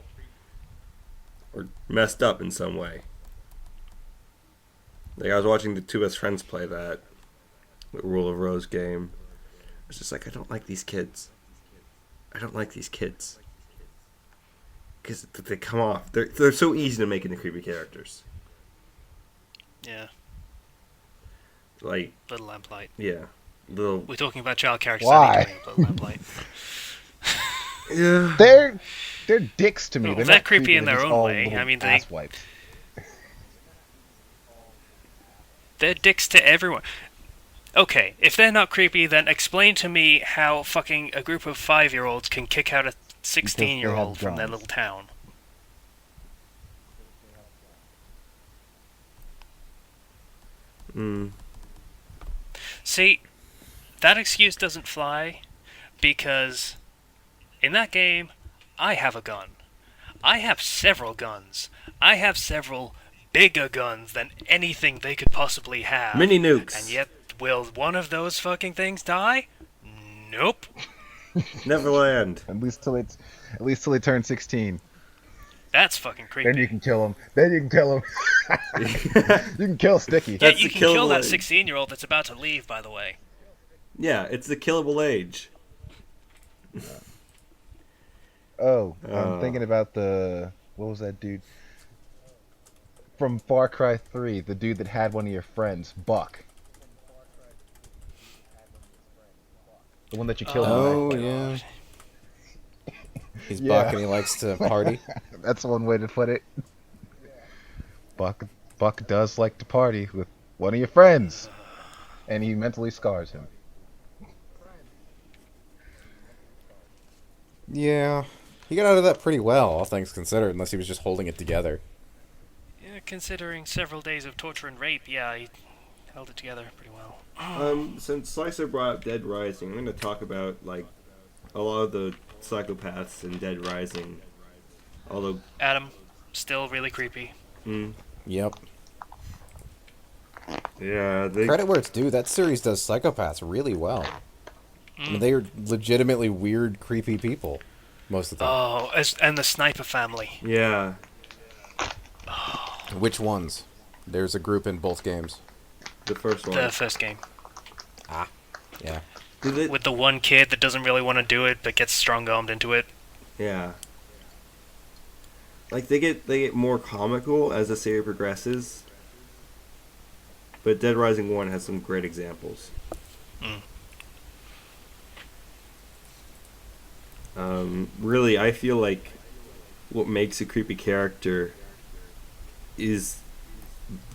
Or messed up in some way. Like, I was watching the two best friends play that, the Rule of Rose game. I was just like, I don't like these kids. I don't like these kids. Because they come off. They're so easy to make into creepy characters. Yeah, Like, Little Lamplight. yeah. Little... We're talking about child characters. Why? I need to bring up Little Lamplight. Yeah. They're dicks to me. Well, they're they're not creepy in they're their just own all way. little I mean, ass wipes. They're dicks to everyone. Okay, if they're not creepy, then explain to me how fucking a group of 5-year-olds can kick out a Because they have 16-year-old from their guns. little town. Mm. See, that excuse doesn't fly because in that game, I have a gun. I have several guns. I have several bigger guns than anything they could possibly have. Mini nukes. And yet, will one of those fucking things die? Nope. Neverland. At least till they turn 16. That's fucking creepy. Then you can kill him. Then you can kill him. You can kill Sticky. Yeah, That's you the can kill killable that age. 16-year-old that's about to leave, by the way. Yeah, it's the killable age. Oh, I'm thinking about what was that dude? From Far Cry 3, the dude that had one of your friends, Buck. The one that you killed. Oh, in yeah. He's Yeah. Buck and he likes to party. That's one way to put it. Buck does like to party with one of your friends, and he mentally scars him. Yeah. He got out of that pretty well, all things considered, unless he was just holding it together. Yeah, considering several days of torture and rape, yeah, he held it together pretty well. Since Slicer brought up Dead Rising, I'm going to talk about like a lot of the psychopaths in Dead Rising. Although, Adam, still really creepy. Yep. yeah, they Credit where it's due, that series does psychopaths really well. I mean, they are legitimately weird, creepy people most of the time. Oh, and the Sniper family. yeah. Which ones? There's a group in both games. The first one. The first game. Yeah. Did it? With the one kid that doesn't really want to do it, but gets strong-armed into it. Yeah. Like they get more comical as the series progresses. But Dead Rising 1 has some great examples. Really, I feel like what makes a creepy character is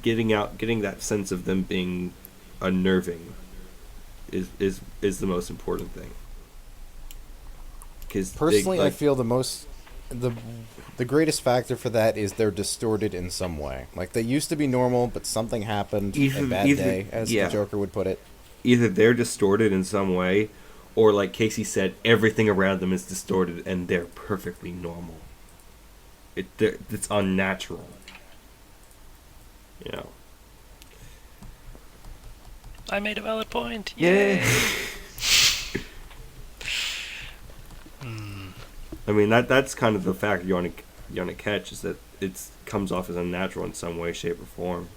getting that sense of them being unnerving is the most important thing. Because Personally, I feel the greatest factor for that is they're distorted in some way. Like, they used to be normal, but something happened, a bad day, as the Joker would put it. either they're distorted in some way, or like Casey said, everything around them is distorted and they're perfectly normal. It's unnatural. You know. I made a valid point. Yeah. I mean that's kind of the factor you want to catch, is that it comes off as unnatural in some way, shape, or form.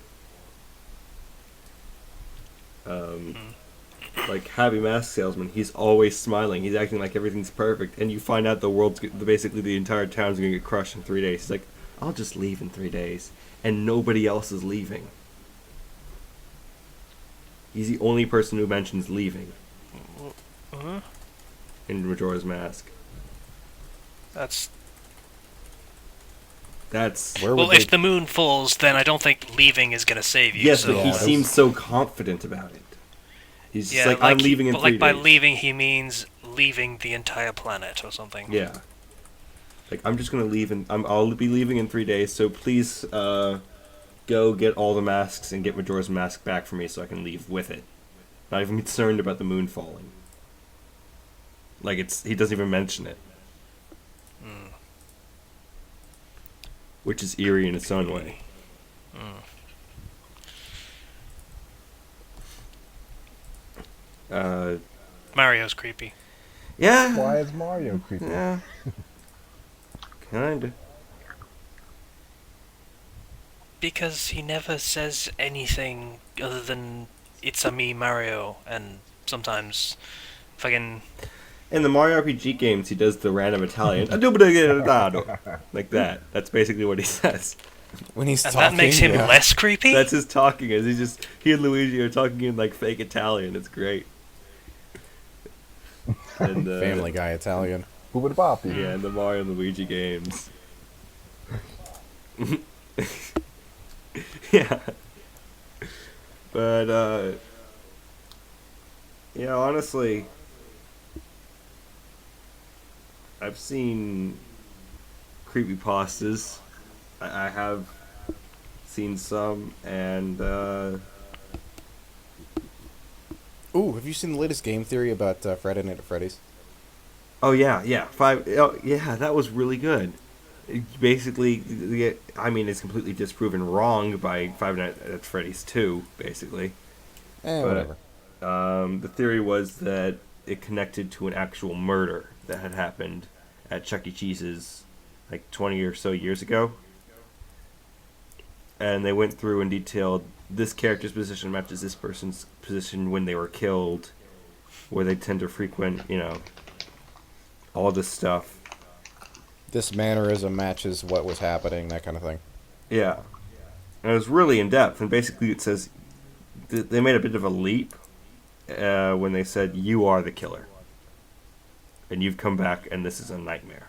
Like Happy Mask Salesman, he's always smiling. He's acting like everything's perfect, and you find out basically the entire town's gonna get crushed in 3 days. He's like, I'll just leave in 3 days, and nobody else is leaving. He's the only person who mentions leaving in Majora's Mask. That's Where would well. they... If the moon falls, then I don't think leaving is gonna save you. Yes, so. but he seems so confident about it. He's just like, I'm leaving in 3 days. But like by leaving, he means leaving the entire planet or something. Yeah. Like, I'm just gonna leave, and I'll be leaving in 3 days. So please, go get all the masks and get Majora's Mask back for me, so I can leave with it. Not even concerned about the moon falling. Like he doesn't even mention it, which is eerie in its own way. Mario's creepy. Yeah. Why is Mario creepy? Yeah. Kinda. Because he never says anything other than "It's a me, Mario," and sometimes fucking In the Mario RPG games, he does the random Italian, like that. That's basically what he says. When he's and talking, that makes him yeah. less creepy. That's his talking. He and Luigi are talking in like fake Italian. It's great. And, Family Guy Italian. Who would bop you? Yeah, in the Mario and Luigi games. Yeah. But yeah, honestly, I've seen creepypastas. I have seen some, and Ooh, have you seen the latest game theory about Friday Night at Freddy's? oh yeah, that was really good. Basically, I mean, it's completely disproven wrong by Five Nights at Freddy's 2, basically. But Whatever. the theory was that it connected to an actual murder that had happened at Chuck E. Cheese's like 20 or so years ago. And they went through and detailed this character's position matches this person's position when they were killed, where they tend to frequent, all this stuff. This mannerism matches what was happening, that kind of thing. Yeah. And it was really in depth, and basically it says they made a bit of a leap when they said, you are the killer. And you've come back, and this is a nightmare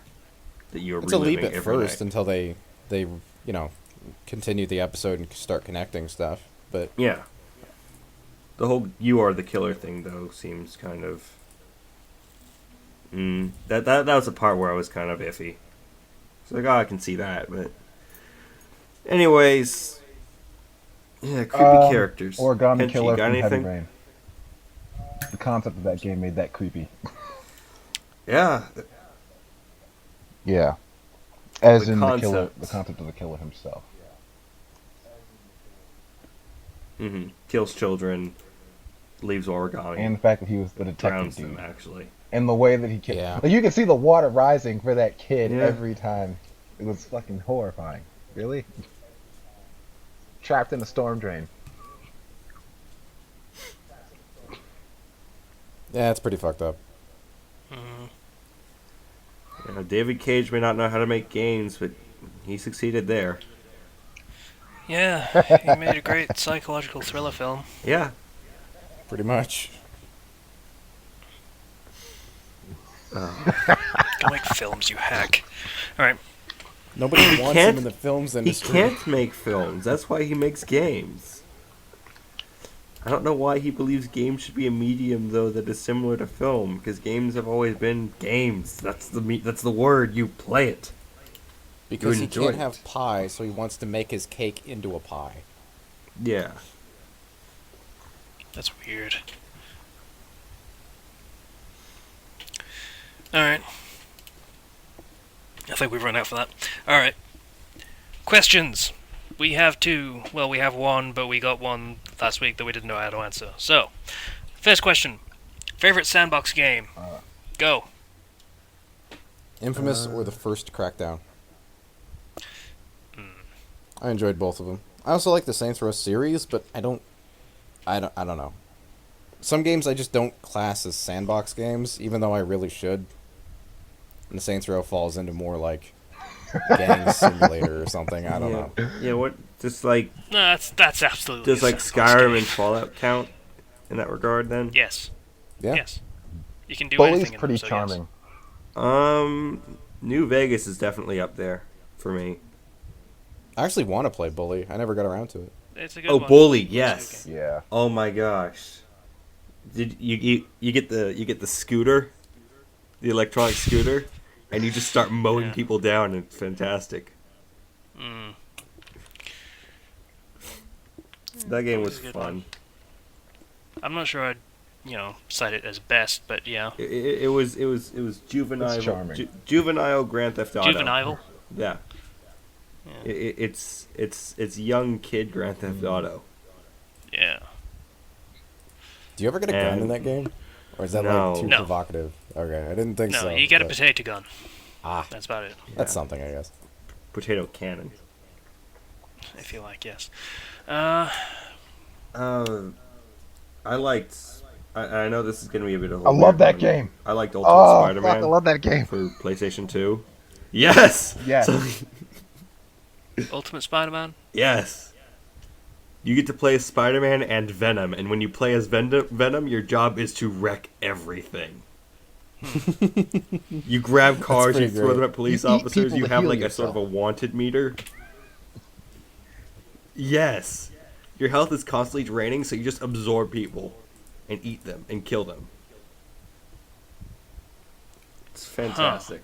that you're It's a reliving leap at every first night. until they continue the episode and start connecting stuff. But Yeah. The whole you are the killer thing, though, seems kind of... That was the part where I was kind of iffy. It's like, I can see that, but... Anyways... Yeah, creepy characters. Origami Kenshi, Killer got from Heavy anything? Rain. The concept of that game made that creepy. Yeah. Yeah. As The in the killer, concept. the concept of the killer himself. Kills children, leaves origami, And the fact that he was the detective drowns dude. them, actually. And the way that he killed. Yeah. Like, you can see the water rising for that kid Yeah. every time. It was fucking horrifying. Really? Trapped in a storm drain. yeah, it's pretty fucked up. David Cage may not know how to make games, but he succeeded there. Yeah, he made a great psychological thriller film. Yeah. Pretty much. Go make films, you hack. Alright, Nobody wants can't- him in the films He industry. can't make films. That's why he makes games. I don't know why he believes games should be a medium, though, that is similar to film, because games have always been games. That's the word. You play it. Because You he enjoy can't it. have pie, so he wants to make his cake into a pie. Yeah. that's weird. Alright. I think we've run out for that. Alright. Questions. We have two. Well, we have one, but we got one last week that we didn't know how to answer. So, first question. Favorite sandbox game? Go. Infamous or the first Crackdown? I enjoyed both of them. I also like the Saints Row series, but I don't know. Some games I just don't class as sandbox games, even though I really should. And the Saints Row falls into more like gang simulator or something. I don't know. Yeah, what? Just like No, that's absolutely does a like sandbox Skyrim game. and Fallout count in that regard then? Yes. Yeah. Yes. You can do Bully's anything in pretty them, so yes. charming. New Vegas is definitely up there for me. I actually want to play Bully. I never got around to it. It's a good Oh, one. Bully, It's yes. okay. Yeah. Oh my gosh. Did you get the scooter, the electronic scooter, and you just start mowing Yeah. people down, and it's fantastic. Mm. That game Bully's was a good fun. one. I'm not sure I'd, cite it as best, but yeah. It was juvenile. It's charming. Juvenile Grand Theft Auto. Juvenile. Yeah. Yeah. It's young kid Grand Theft Auto. Yeah. Do you ever get a gun in And- that game? Or is that No. like too No. provocative? Okay, I didn't think No, so. you get a but- potato gun. Ah, That's about it, that's Yeah. something, I guess. Potato cannon. if you like, yes. I liked. I know this is gonna be a bit of. I love that game. I liked Ultimate Oh, Spider-Man fuck, I love that game. for PlayStation 2. Yes. Yes. So, Ultimate Spider-Man? yes. You get to play as Spider-Man and Venom, and when you play as Venom, your job is to wreck everything. You grab cars, you pretty throw great. them at police You eat officers, people you to have heal like a sort of a yourself. wanted meter. Yes. your health is constantly draining, so you just absorb people and eat them and kill them. It's fantastic.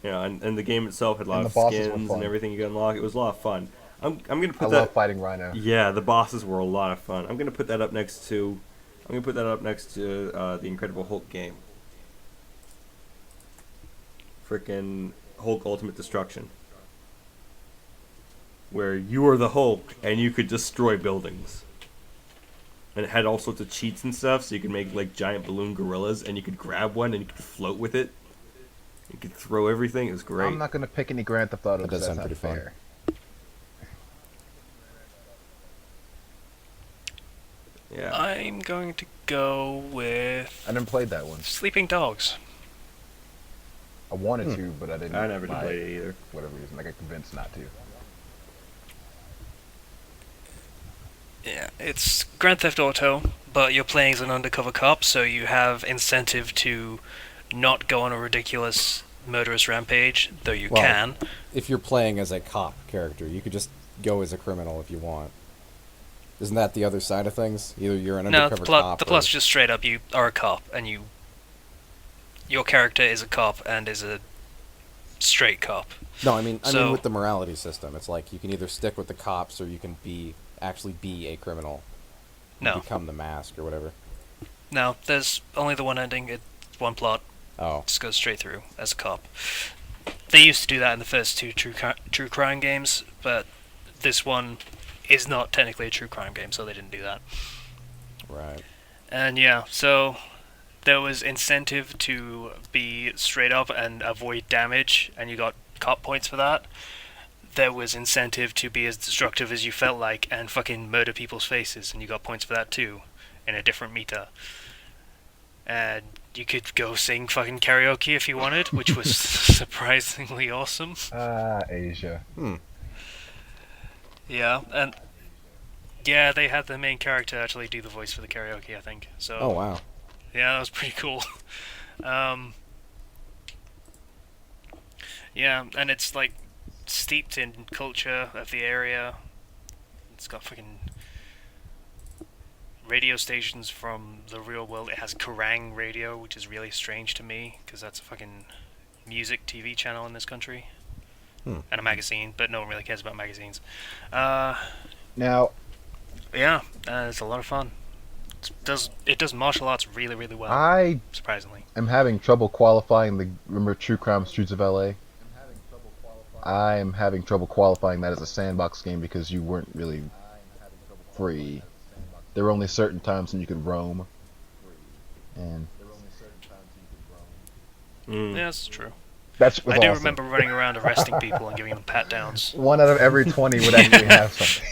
Yeah, and the game itself had a lot And of the bosses were skins fun. and everything you could unlock. It was a lot of fun. I'm gonna I put love that. fighting Rhino. Yeah, the bosses were a lot of fun. I'm gonna put that up next to. I'm gonna put that up next to the Incredible Hulk game. Frickin' Hulk Ultimate Destruction, where you were the Hulk and you could destroy buildings. And it had all sorts of cheats and stuff, so you could make like giant balloon gorillas, and you could grab one and you could float with it. You could throw everything. It was great. I'm not gonna pick any Grand Theft Auto That because does that's sound not pretty fun. fair. Yeah. I'm going to go with I never played that one. Sleeping Dogs. I wanted to, but I didn't. I never buy played it either. For whatever reason, I got convinced not to. Yeah, it's Grand Theft Auto, but you're playing as an undercover cop, so you have incentive to not go on a ridiculous murderous rampage, though you Well, can. If you're playing as a cop character, you could just go as a criminal if you want. Isn't that the other side of things? Either you're an No, undercover cop the plus just straight up you are a cop, and your character is a cop and is a straight cop. No, I mean So- with the morality system, it's like you can either stick with the cops or you can actually be a criminal. You No, become the mask or whatever. no, there's only the one ending, it's one plot, Oh, just goes straight through as a cop. They used to do that in the first two true crime games, but this one is not technically a true crime game, so they didn't do that. right. And yeah, so there was incentive to be straight up and avoid damage, and you got cop points for that. There was incentive to be as destructive as you felt like and fucking murder people's faces, and you got points for that too, in a different meter. And you could go sing fucking karaoke if you wanted, which was surprisingly awesome. Asia. Yeah, and yeah, they had the main character actually do the voice for the karaoke, I think. So Oh, wow. yeah, that was pretty cool. Yeah, and it's like steeped in culture of the area. It's got fucking radio stations from the real world. It has Kerrang radio, which is really strange to me because that's a fucking music TV channel in this country. And a magazine, but no one really cares about magazines. Now, Yeah, it's a lot of fun. It does martial arts really, really well, I surprisingly. am having trouble qualifying the remember True Crime Streets of LA. I am having trouble qualifying that as a sandbox game because you weren't really free. There were only certain times when you could roam, and Mm. Yeah, that's true. that's I do awesome. remember running around arresting people and giving them pat downs. 1 out of every 20 would actually have something.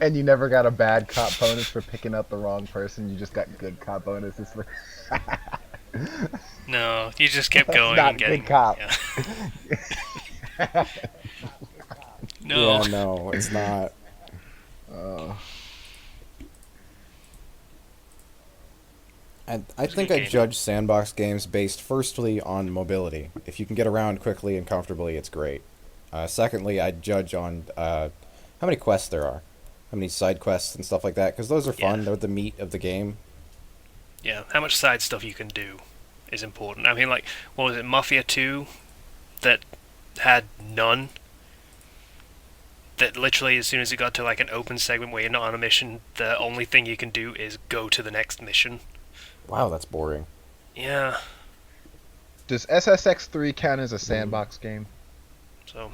And you never got a bad cop bonus for picking up the wrong person. You just got good cop bonuses for. No, you just kept going Not and getting good cop. Yeah. No. Yeah, no, it's not. And I It's a think good I game. judge sandbox games based firstly on mobility. If you can get around quickly and comfortably, it's great. Secondly, I judge on how many quests there are, how many side quests and stuff like that, because those are fun. Yeah. They're the meat of the game. Yeah, how much side stuff you can do is important. I mean, like, what was it, Mafia 2? That had none? That literally, as soon as you got to, like, an open segment where you're not on a mission, the only thing you can do is go to the next mission. Wow, that's boring. Yeah, Does SSX3 count as a sandbox game? so...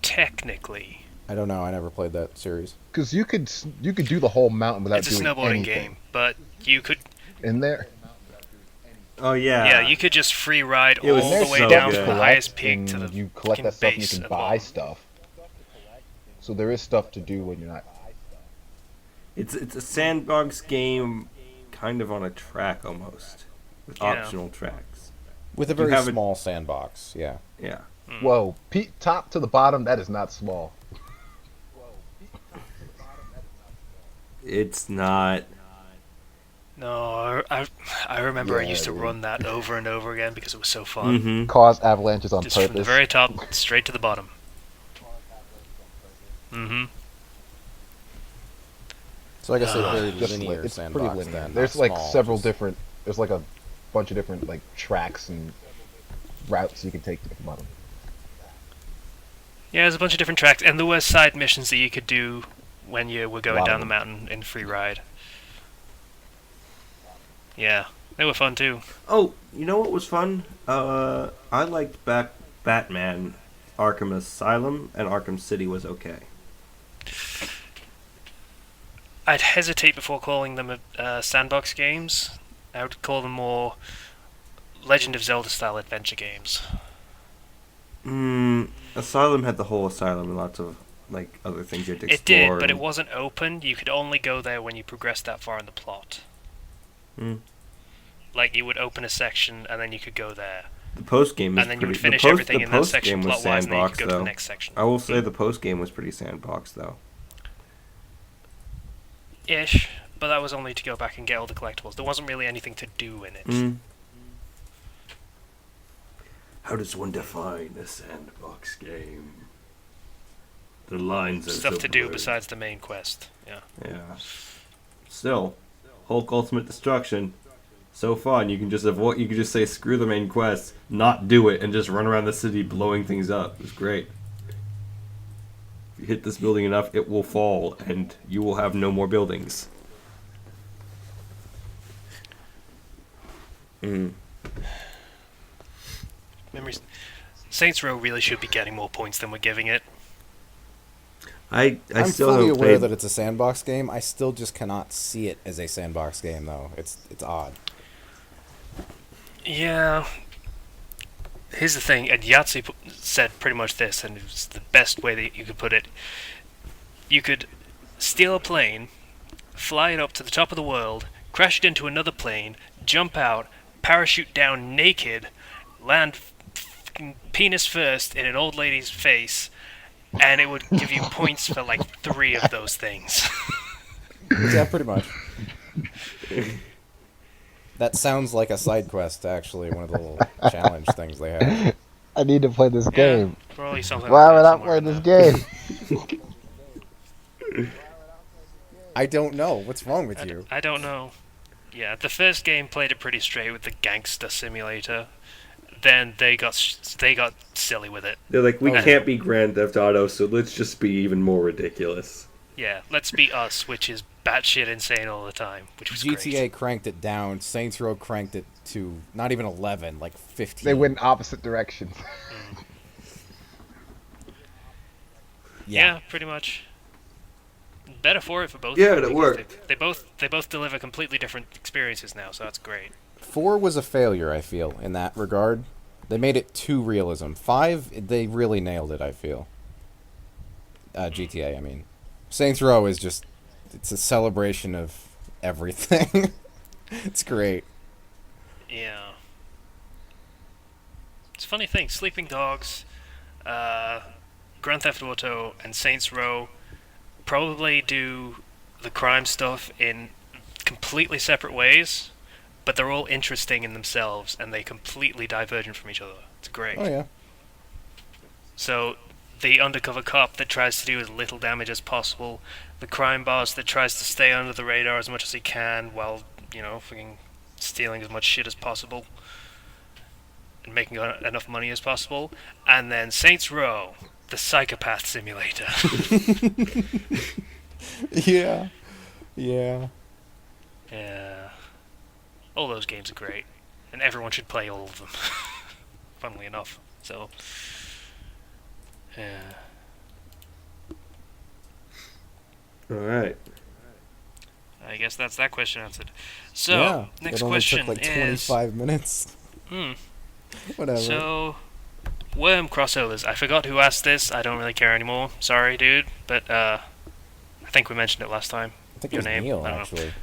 Technically. I don't know. I never played that series. Because you could do the whole mountain without It's a doing snowboarding anything. game, but you could... In there, Oh yeah. Yeah, you could just free ride It was all there's the way so down good. from the highest peak to the you collect fucking that stuff and you base can at buy bottom. stuff. So there is stuff to do when you're not. It's a sandbox game, kind of on a track almost, with Yeah. optional tracks. With a Do you very have a- small sandbox, yeah. Yeah. Whoa, top to the bottom, that is not small. It's not. No, I remember I Yeah, used to dude. run that over and over again because it was so fun. Mm-hmm. Cause avalanches on Just from the purpose. very top straight to the bottom. Mm-hmm. So I guess a very Just linear it's pretty sandbox linear. then. There's not like small, several just- different. There's like a bunch of different like tracks and routes you can take to the bottom. Yeah, there's a bunch of different tracks, and there were side missions that you could do when you were going Lot of down the them. mountain in free ride. Yeah, they were fun too. Oh, you know what was fun? I liked Batman, Arkham Asylum, and Arkham City was okay. I'd hesitate before calling them sandbox games. I would call them more Legend of Zelda style adventure games. Asylum had the whole asylum and lots of like other things you had to It explore. did, but it and- wasn't open. You could only go there when you progressed that far in the plot. Mm. Like, you would open a section, and then you could go there. The post game was And then you pretty. would finish the post, everything the in that post section game was plot-wise, and then you could sandbox go to the though. next section. I will say the post game was pretty sandbox though. Ish, but that was only to go back and get all the collectibles. There wasn't really anything to do in it. How does one define a sandbox game? The lines are Stuff so to do blurred. besides the main quest. Yeah. Yeah. Still, Hulk Ultimate Destruction. So fun. You can just avoid. You can just say screw the main quest, not do it, and just run around the city blowing things up. It's great. If you hit this building enough, it will fall, and you will have no more buildings. Memories. Saints Row really should be getting more points than we're giving it. I I'm still fully haven't aware played. that it's a sandbox game. I still just cannot see it as a sandbox game, though. It's odd. Yeah. Here's the thing, and Yahtzee said pretty much this, and it was the best way that you could put it. You could steal a plane, fly it up to the top of the world, crash it into another plane, jump out, parachute down naked, land penis first in an old lady's face, and it would give you points for like 3 of those things. Yeah, pretty much. That sounds like a side quest, actually. One of the little challenge things they have. I need to play this game. Yeah, probably something Why like would that I somewhere play in this there. game? I don't know. What's wrong with you? I don't know. Yeah, the first game played it pretty straight with the gangster simulator. Then they got silly with it. They're like, we Oh. can't be Grand Theft Auto, so let's just be even more ridiculous. Yeah, let's be us, which is batshit insane all the time, which was GTA great. cranked it down. Saints Row cranked it to not even 11, like 15. They went in opposite directions. Yeah, pretty much. Better for it for both. Yeah, of them it because worked. They both deliver completely different experiences now, so that's great. 4 was a failure, I feel, in that regard. They made it too realism. 5, they really nailed it, I feel. GTA, I mean. Saints Row is just... It's a celebration of everything. It's great. Yeah. It's a funny thing. Sleeping Dogs, Grand Theft Auto, and Saints Row probably do the crime stuff in completely separate ways, but they're all interesting in themselves, and they completely divergent from each other. It's great. Oh, yeah. So, the undercover cop that tries to do as little damage as possible, the crime boss that tries to stay under the radar as much as he can while, fucking stealing as much shit as possible and making enough money as possible, and then Saints Row, the psychopath simulator. Yeah. Yeah. Yeah. All those games are great, and everyone should play all of them, funnily enough. So, yeah. Alright. I guess that's that question answered. So, Yeah. next it only question took like is... 25 minutes. Whatever. So, worm crossovers. I forgot who asked this. I don't really care anymore. Sorry, dude. But, I think we mentioned it last time. I think your it was name? Neil, I don't know. actually.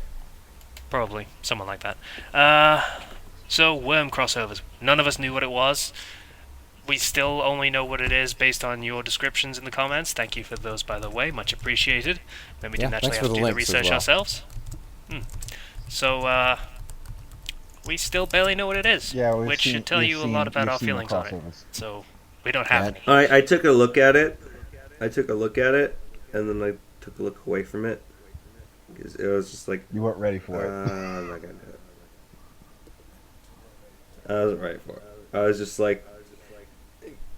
Probably. Someone like that. So, worm crossovers. None of us knew what it was. We still only know what it is based on your descriptions in the comments. Thank you for those, by the way. Much appreciated. Then we Yeah, didn't actually thanks have for to the do the links as research well. ourselves. So, we still barely know what it is, Yeah, which should tell you a lot about we've our seen the feelings on it. crossovers. So, we don't have Yeah. any. I took a look at it. And then I took a look away from it. Because it was just like, You weren't ready for it. I'm not gonna do it. I wasn't ready for it. I was just like,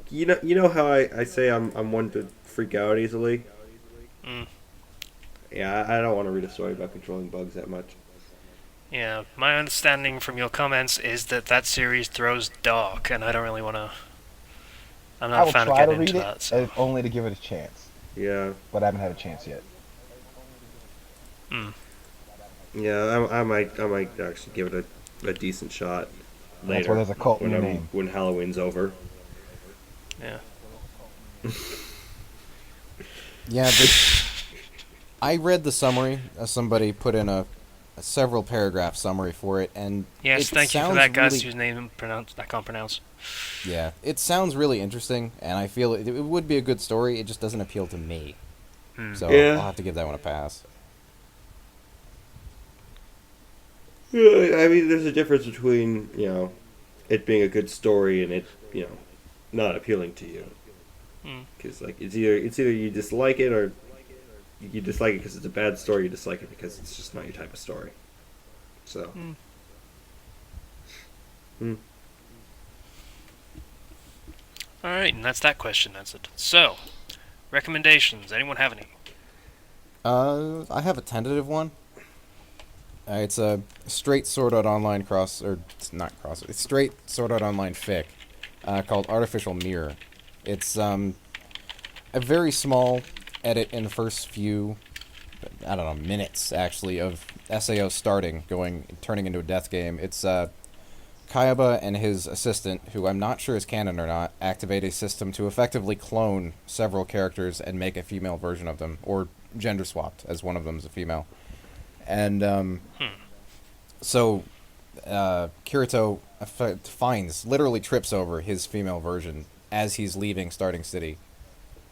you know how I say I'm one to freak out easily. Mm. Yeah, I don't want to read a story about controlling bugs that much. Yeah, my understanding from your comments is that series throws dark, and I don't really want to. I'm I not a will fan of try to getting read into it, that. So. only to give it a chance. Yeah, But I haven't had a chance yet. Mm. yeah, I might actually give it a decent shot later. That's why there's a cult in your name. When Halloween's over. Yeah. Yeah, I read the summary. Somebody put in a several paragraph summary for it, and Yes, it thank you for sounds that, guys, really- whose name I can't pronounce. Yeah, it sounds really interesting, and I feel it would be a good story. It just doesn't appeal to me, so Yeah. I'll have to give that one a pass. Yeah, I mean, there's a difference between it being a good story and it not appealing to you. Mm. Because like it's either you dislike it or you dislike it because it's a bad story. You dislike it because it's just not your type of story. So. Mm. Mm. Alright, and that's that question answered. So, recommendations. Anyone have any? I have a tentative one. It's a straight Sword Art Online it's not cross. It's straight Sword Art Online fic, called Artificial Mirror. It's a very small edit in the first few, I don't know, minutes actually of SAO turning into a death game. It's Kayaba and his assistant, who I'm not sure is canon or not, activate a system to effectively clone several characters and make a female version of them, or gender swapped, as one of them is a female. And so Kirito literally trips over his female version as he's leaving Starting City,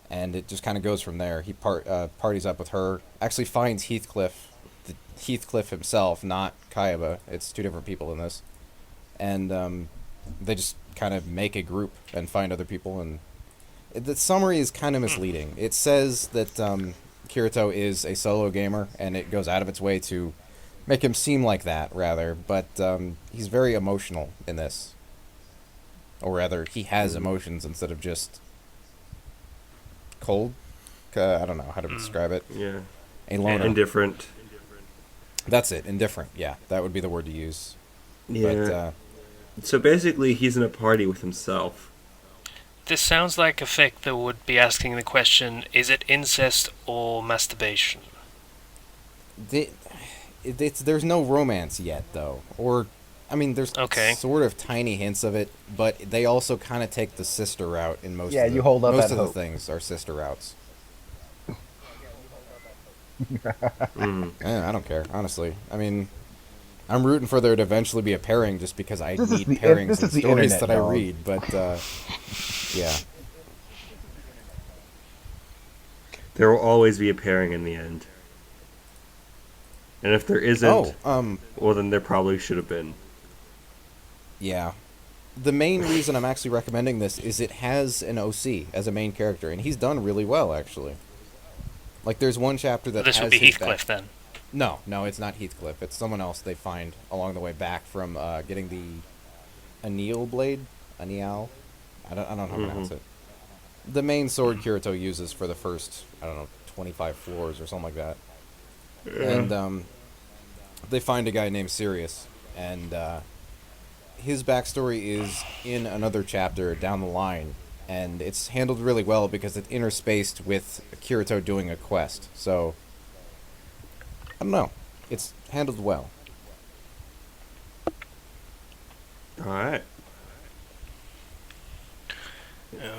and it just kind of goes from there. He parties up with her, actually finds Heathcliff himself, not Kayaba. It's two different people in this. And they just kind of make a group and find other people. And the summary is kind of misleading. It says that Kirito is a solo gamer, and it goes out of its way to make him seem like that, rather. But he's very emotional in this. Or rather, he has emotions instead of just cold. I don't know how to describe it. Yeah. A loner. Indifferent. That's it. Indifferent. Yeah, that would be the word to use. Yeah. But So basically, he's in a party with himself. This sounds like a fic that would be asking the question, is it incest or masturbation? there's no romance yet, though. Or, I mean, there's Okay. sort of tiny hints of it, but they also kind of take the sister route in most Yeah, of the, you hold up most that of the hope. things are sister routes. Mm. I don't care, honestly. I mean, I'm rooting for there to eventually be a pairing just because I This is need the- pairings this in is the stories internet, that I dog. read, but, yeah. There will always be a pairing in the end. And if there isn't, well, then there probably should have been. Yeah. The main reason I'm actually recommending this is it has an OC as a main character, and he's done really well, actually. Like, there's one chapter that This has would be his Heathcliff, then. No, it's not Heathcliff. It's someone else they find along the way back from getting the Anil blade. Anil? I don't know how to pronounce it. The main sword Kirito uses for the first, 25 floors or something like that. And they find a guy named Sirius, and his backstory is in another chapter down the line, and it's handled really well because it's interspaced with Kirito doing a quest. So, I don't know. It's handled well. Alright.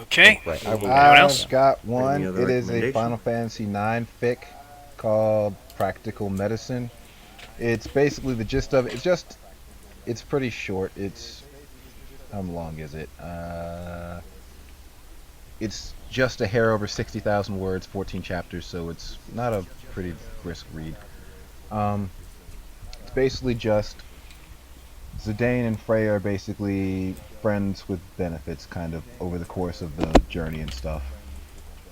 Okay. Right. I will. Anyone else? I've got one. Any other It is a recommendation? Final Fantasy IX fic called Practical Medicine. It's basically the gist of it. It's pretty short. It's, how long is it? It's just a hair over 60,000 words, 14 chapters, so it's not a pretty brisk read. It's basically just Zidane and Freya are basically friends with benefits, kind of over the course of the journey and stuff.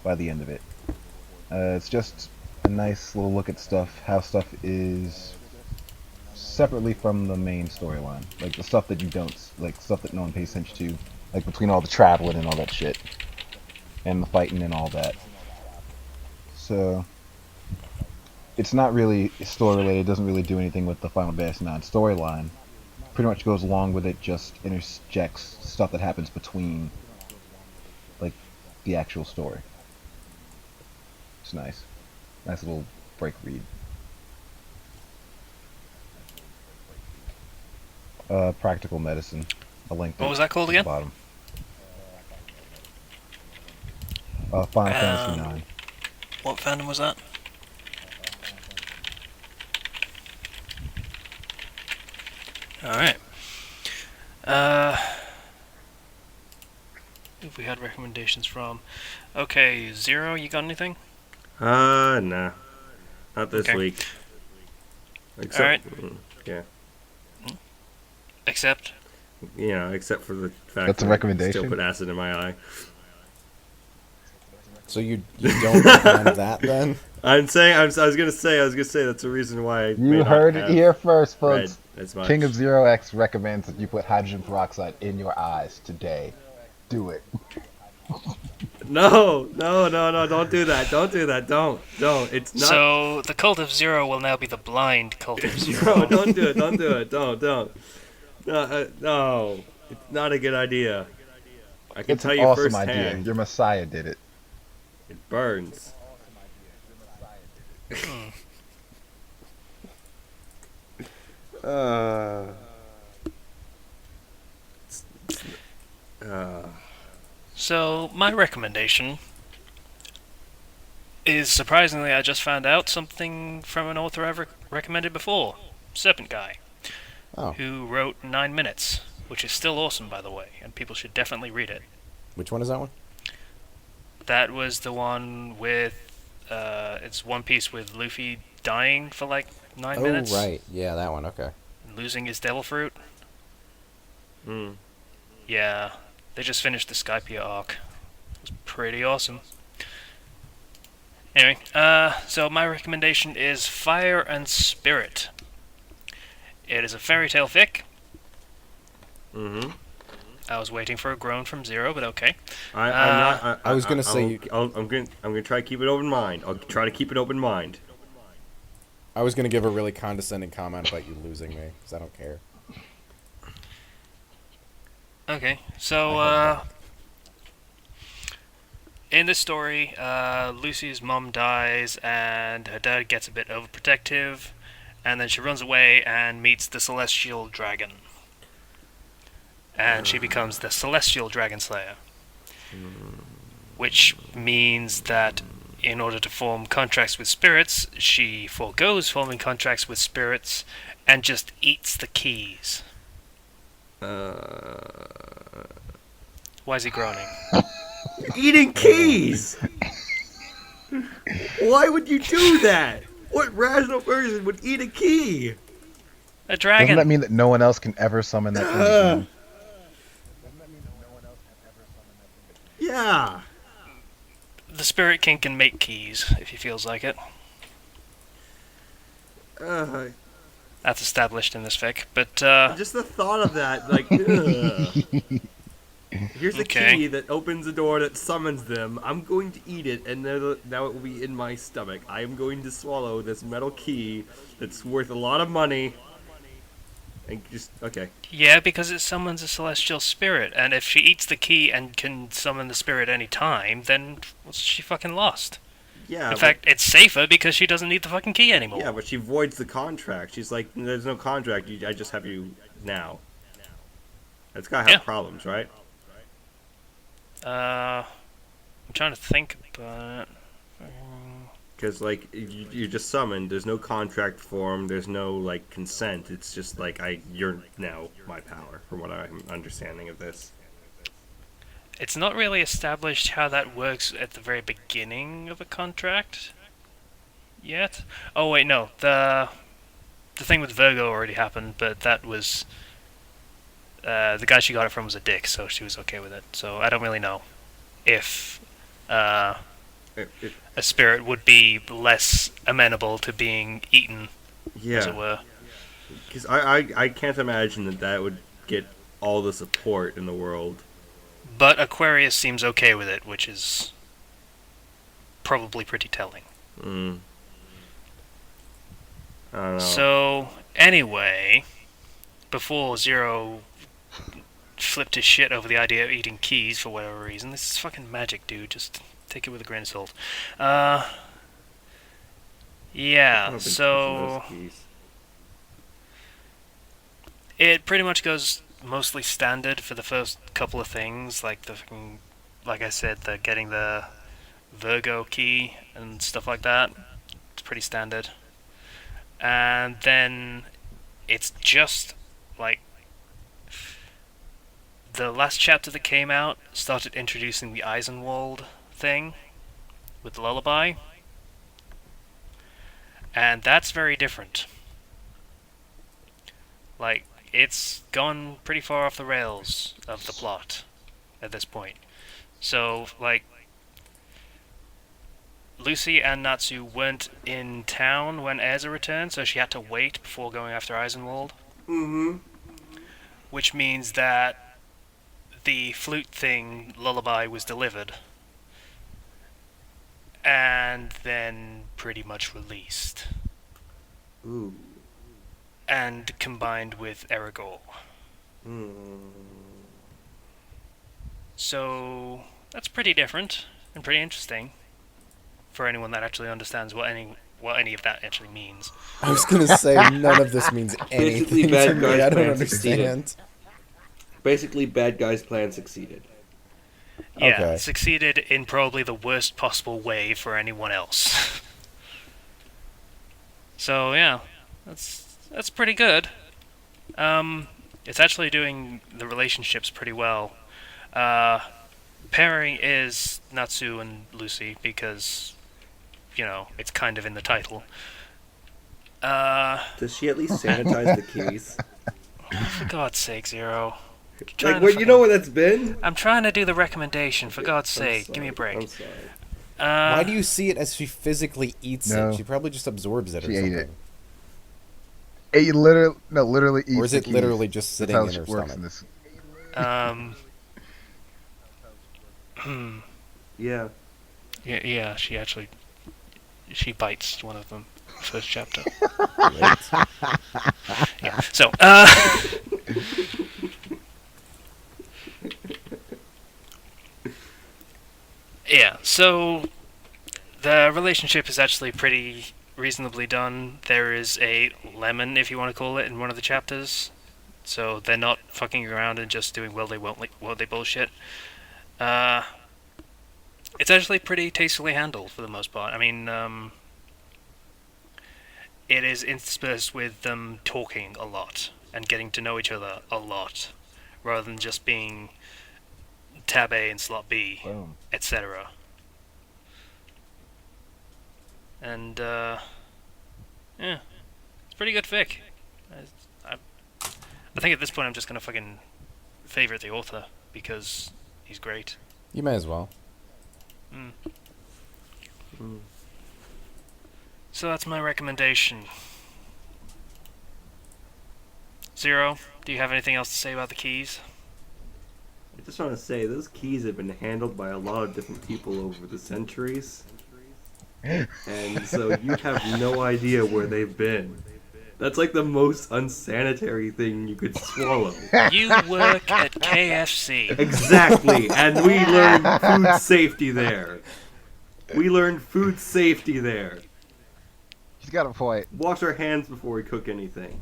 By the end of it, it's just a nice little look at stuff, how stuff is separately from the main storyline, like the stuff that you don't, like stuff that no one pays attention to, like between all the traveling and all that shit, and the fighting and all that. So it's not really story related. It doesn't really do anything with the Final Bastion storyline. Pretty much goes along with it. Just interjects stuff that happens between, like, the actual story. It's nice. Nice little break read. Practical medicine. A link. What was that called again? Bottom. Final Fantasy IX. What fandom was that? Alright. If we had recommendations from... Okay, Zero, you got anything? Nah. Not this Okay. week. Except, Alright. Yeah. Except? Yeah, except for the fact That's a that I recommendation? still put acid in my eye. So you don't recommend that then? I was gonna say that's the reason why I may You not heard it have here first, read folks. as much. King of Zero X recommends that you put hydrogen peroxide in your eyes today. Do it. No, don't do that. Don't. It's not. So, the Cult of Zero will now be the Blind Cult of Zero. No, don't do it. Don't. No, it's not a good idea. I can It's tell an you awesome idea. firsthand. Your Messiah did it. It burns. uh, So, my recommendation is, surprisingly, I just found out something from an author I've recommended before, Serpent Guy, Oh, who wrote 9 Minutes, which is still awesome, by the way, and people should definitely read it. which one is that one? That was the one with, it's One Piece with Luffy dying for like 9 minutes. Oh, right. Yeah, that one. Okay. And losing his devil fruit. mm. Yeah, they just finished the Skypiea arc. It was pretty awesome. Anyway, so my recommendation is Fire and Spirit. It is a fairy tale fic. Mm-hmm. I was waiting for a groan from Zero, but okay. I'm not. I was gonna say I'm gonna try to keep it open mind. I'll try to keep it open mind. I was gonna give a really condescending comment about you losing me because I don't care. Okay, so, I hope in this story, Lucy's mom dies, and her dad gets a bit overprotective, and then she runs away and meets the Celestial Dragon. And she becomes the Celestial Dragon Slayer. Which means that in order to form contracts with spirits, she forgoes forming contracts with spirits and just eats the keys. Why is he groaning? Eating keys. Why would you do that? What rational person would eat a key? A dragon! Doesn't that mean that no one else can ever summon that thing again? Yeah. The Spirit King can make keys, if he feels like it. That's established in this fic, but, Just the thought of that, like, ugh. Here's a Okay. key that opens a door that summons them. I'm going to eat it, and now it will be in my stomach. I am going to swallow this metal key that's worth a lot of money. And just, okay. yeah, because it summons a celestial spirit, and if she eats the key and can summon the spirit any time, then she fucking lost. Yeah. In fact, it's safer because she doesn't need the fucking key anymore. Yeah, but she voids the contract. She's like, there's no contract. I just have you now. That's gotta have Yeah. problems, right? I'm trying to think about it. Because, like, you just summoned. There's no contract form. There's no, like, consent. It's just like, you're now my power, from what I'm understanding of this. It's not really established how that works at the very beginning of a contract yet. Oh wait, no. the thing with Virgo already happened, but that was the guy she got it from was a dick, so she was okay with it. So I don't really know if It, a spirit would be less amenable to being eaten, as it yeah, were. because I can't imagine that would get all the support in the world. But Aquarius seems okay with it, which is probably pretty telling. Mm. I don't know. So, anyway, before Zero flipped his shit over the idea of eating keys for whatever reason, this is fucking magic, dude. Just take it with a grain of salt. I Yeah, don't think so touching those keys. it pretty much goes mostly standard for the first couple of things, like like I said, the getting the Virgo key and stuff like that. It's pretty standard. And then it's just like the last chapter that came out started introducing the Eisenwald thing with the lullaby, and that's very different. Like, it's gone pretty far off the rails of the plot at this point. So, like, Lucy and Natsu weren't in town when Erza returned, so she had to wait before going after Eisenwald. Mm-hmm. Which means that the flute thing, lullaby, was delivered. And then pretty much released. Ooh. And combined with Erigor. Mm. So, that's pretty different and pretty interesting for anyone that actually understands what any of that actually means. I was gonna say none of this means Basically, anything bad to me. guys' I don't plan succeeded. understand. Basically, bad guy's plan succeeded. Yeah, Okay. succeeded in probably the worst possible way for anyone else. So yeah, that's pretty good. It's actually doing the relationships pretty well. Pairing is Natsu and Lucy because, you know, it's kind of in the title. Does she at least sanitize the keys? For God's sake, Zero. Like, what? You know where that's been? I'm trying to do the recommendation, for God's I'm sake. sorry. Give me a break. I'm sorry. Why do you see it as she physically eats No. it? She probably just absorbs it or She ate something. it. It literally eats Or is the it keys. literally just That's sitting how in it her works stomach? in this. Yeah. Yeah, she bites one of them. First chapter. Great. Yeah. So, yeah, so the relationship is actually pretty reasonably done. There is a lemon, if you want to call it, in one of the chapters. So they're not fucking around and just doing will they bullshit. It's actually pretty tastefully handled for the most part. I mean, it is interspersed with them talking a lot and getting to know each other a lot, rather than just being tab A and slot B, Boom. etc. And yeah, it's pretty good fic. I think at this point I'm just gonna fucking favorite the author because he's great. You may as well. So that's my recommendation. Zero, do you have anything else to say about the keys? I just want to say, those keys have been handled by a lot of different people over the centuries. And so you have no idea where they've been. That's like the most unsanitary thing you could swallow. You work at KFC. Exactly, and we learned food safety there. We learned food safety there. She's got a point. Wash our hands before we cook anything.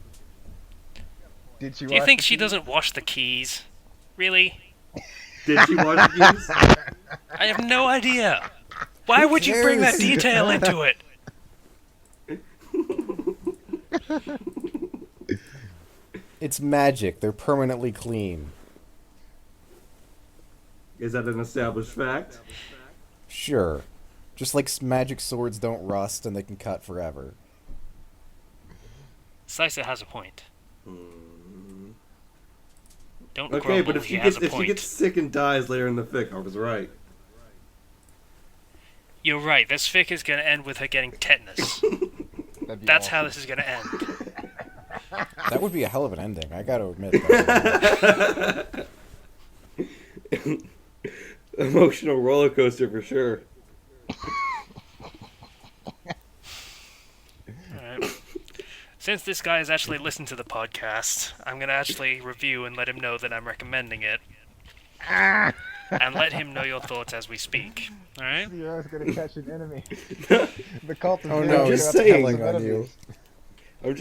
Did she? Do you wash think the she keys? doesn't wash the keys? Really? Did she wash the keys? I have no idea. Why would you bring that cares? detail into it? It's magic. They're permanently clean. Is that an established fact? Sure. Just like magic swords don't rust and they can cut forever. Slicer has a point. Don't Okay, grumble, but if he she has gets a if she point. gets sick and dies later in the fic, I was right. You're right, this fic is going to end with her getting tetanus. That'd be That's how awesome. this is going to end. That would be a hell of an ending. I got to admit. That. Emotional roller coaster for sure. Alright. Since this guy has actually listened to the podcast, I'm going to actually review and let him know that I'm recommending it. And let him know your thoughts as we speak. Alright? You're always gonna catch an enemy. The cult of Oh Zero no, just he's got saying. telling on you. I'm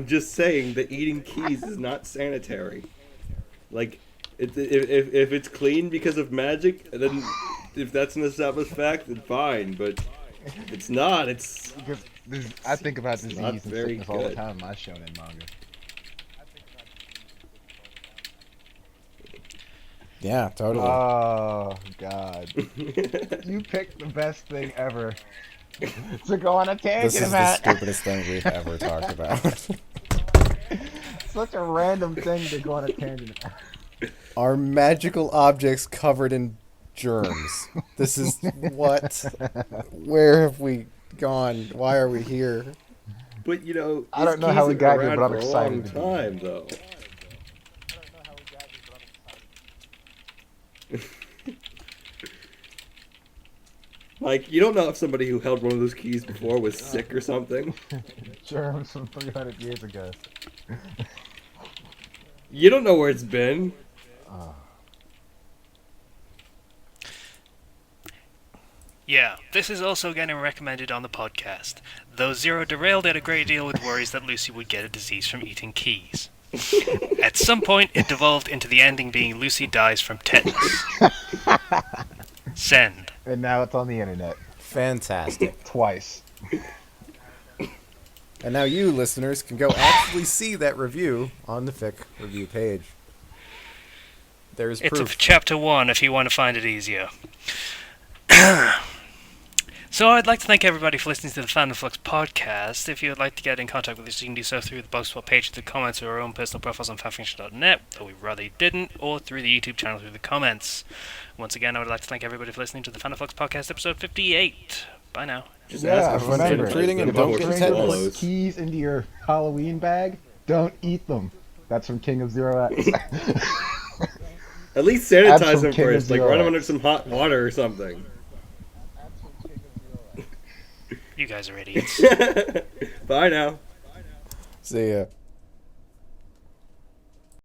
just saying that eating keys is not sanitary. Like, if it's clean because of magic, then if that's an established fact, then fine. But if it's not, it's Because I think about not disease and very sickness all the good. time in my shonen manga. Yeah, totally. Oh God! You picked the best thing ever to go on a This tangent is the about. stupidest thing we've ever talked about. Such a random thing to go on a tangent about. Are magical objects covered in germs? This is what? Where have we gone? Why are we here? But you know, I don't these know how keys we have got been here, around but I'm for a long excited to be here. time, though. Like, you don't know if somebody who held one of those keys before was sick or something. Germs from 300 years ago. You don't know where it's been. Yeah, this is also getting recommended on the podcast. Though Zero derailed it a great deal with worries that Lucy would get a disease from eating keys. At some point, it devolved into the ending being Lucy dies from tetanus. Send. And now it's on the internet. Fantastic. Twice. And now you, listeners, can go actually see that review on the Fic review page. There's It's proof. of chapter 1 if you want to find it easier. So I'd like to thank everybody for listening to the Fandom Flux podcast. If you would like to get in contact with us, you can do so through the Blogspot page, the comments, or our own personal profiles on fanfiction.net, though we rather didn't, or through the YouTube channel through the comments. Once again, I would like to thank everybody for listening to the Fandom Flux podcast, episode 58. Bye now. Just Yeah, ask if remember, somebody treating likes and them don't before get she tetanus. swallows. Put keys into your Halloween bag. Don't eat them. That's from King of Zero X. At least That's sanitize from them King of first. Like, Zero run them X. under some hot water or something. You guys are idiots. Bye now. See ya.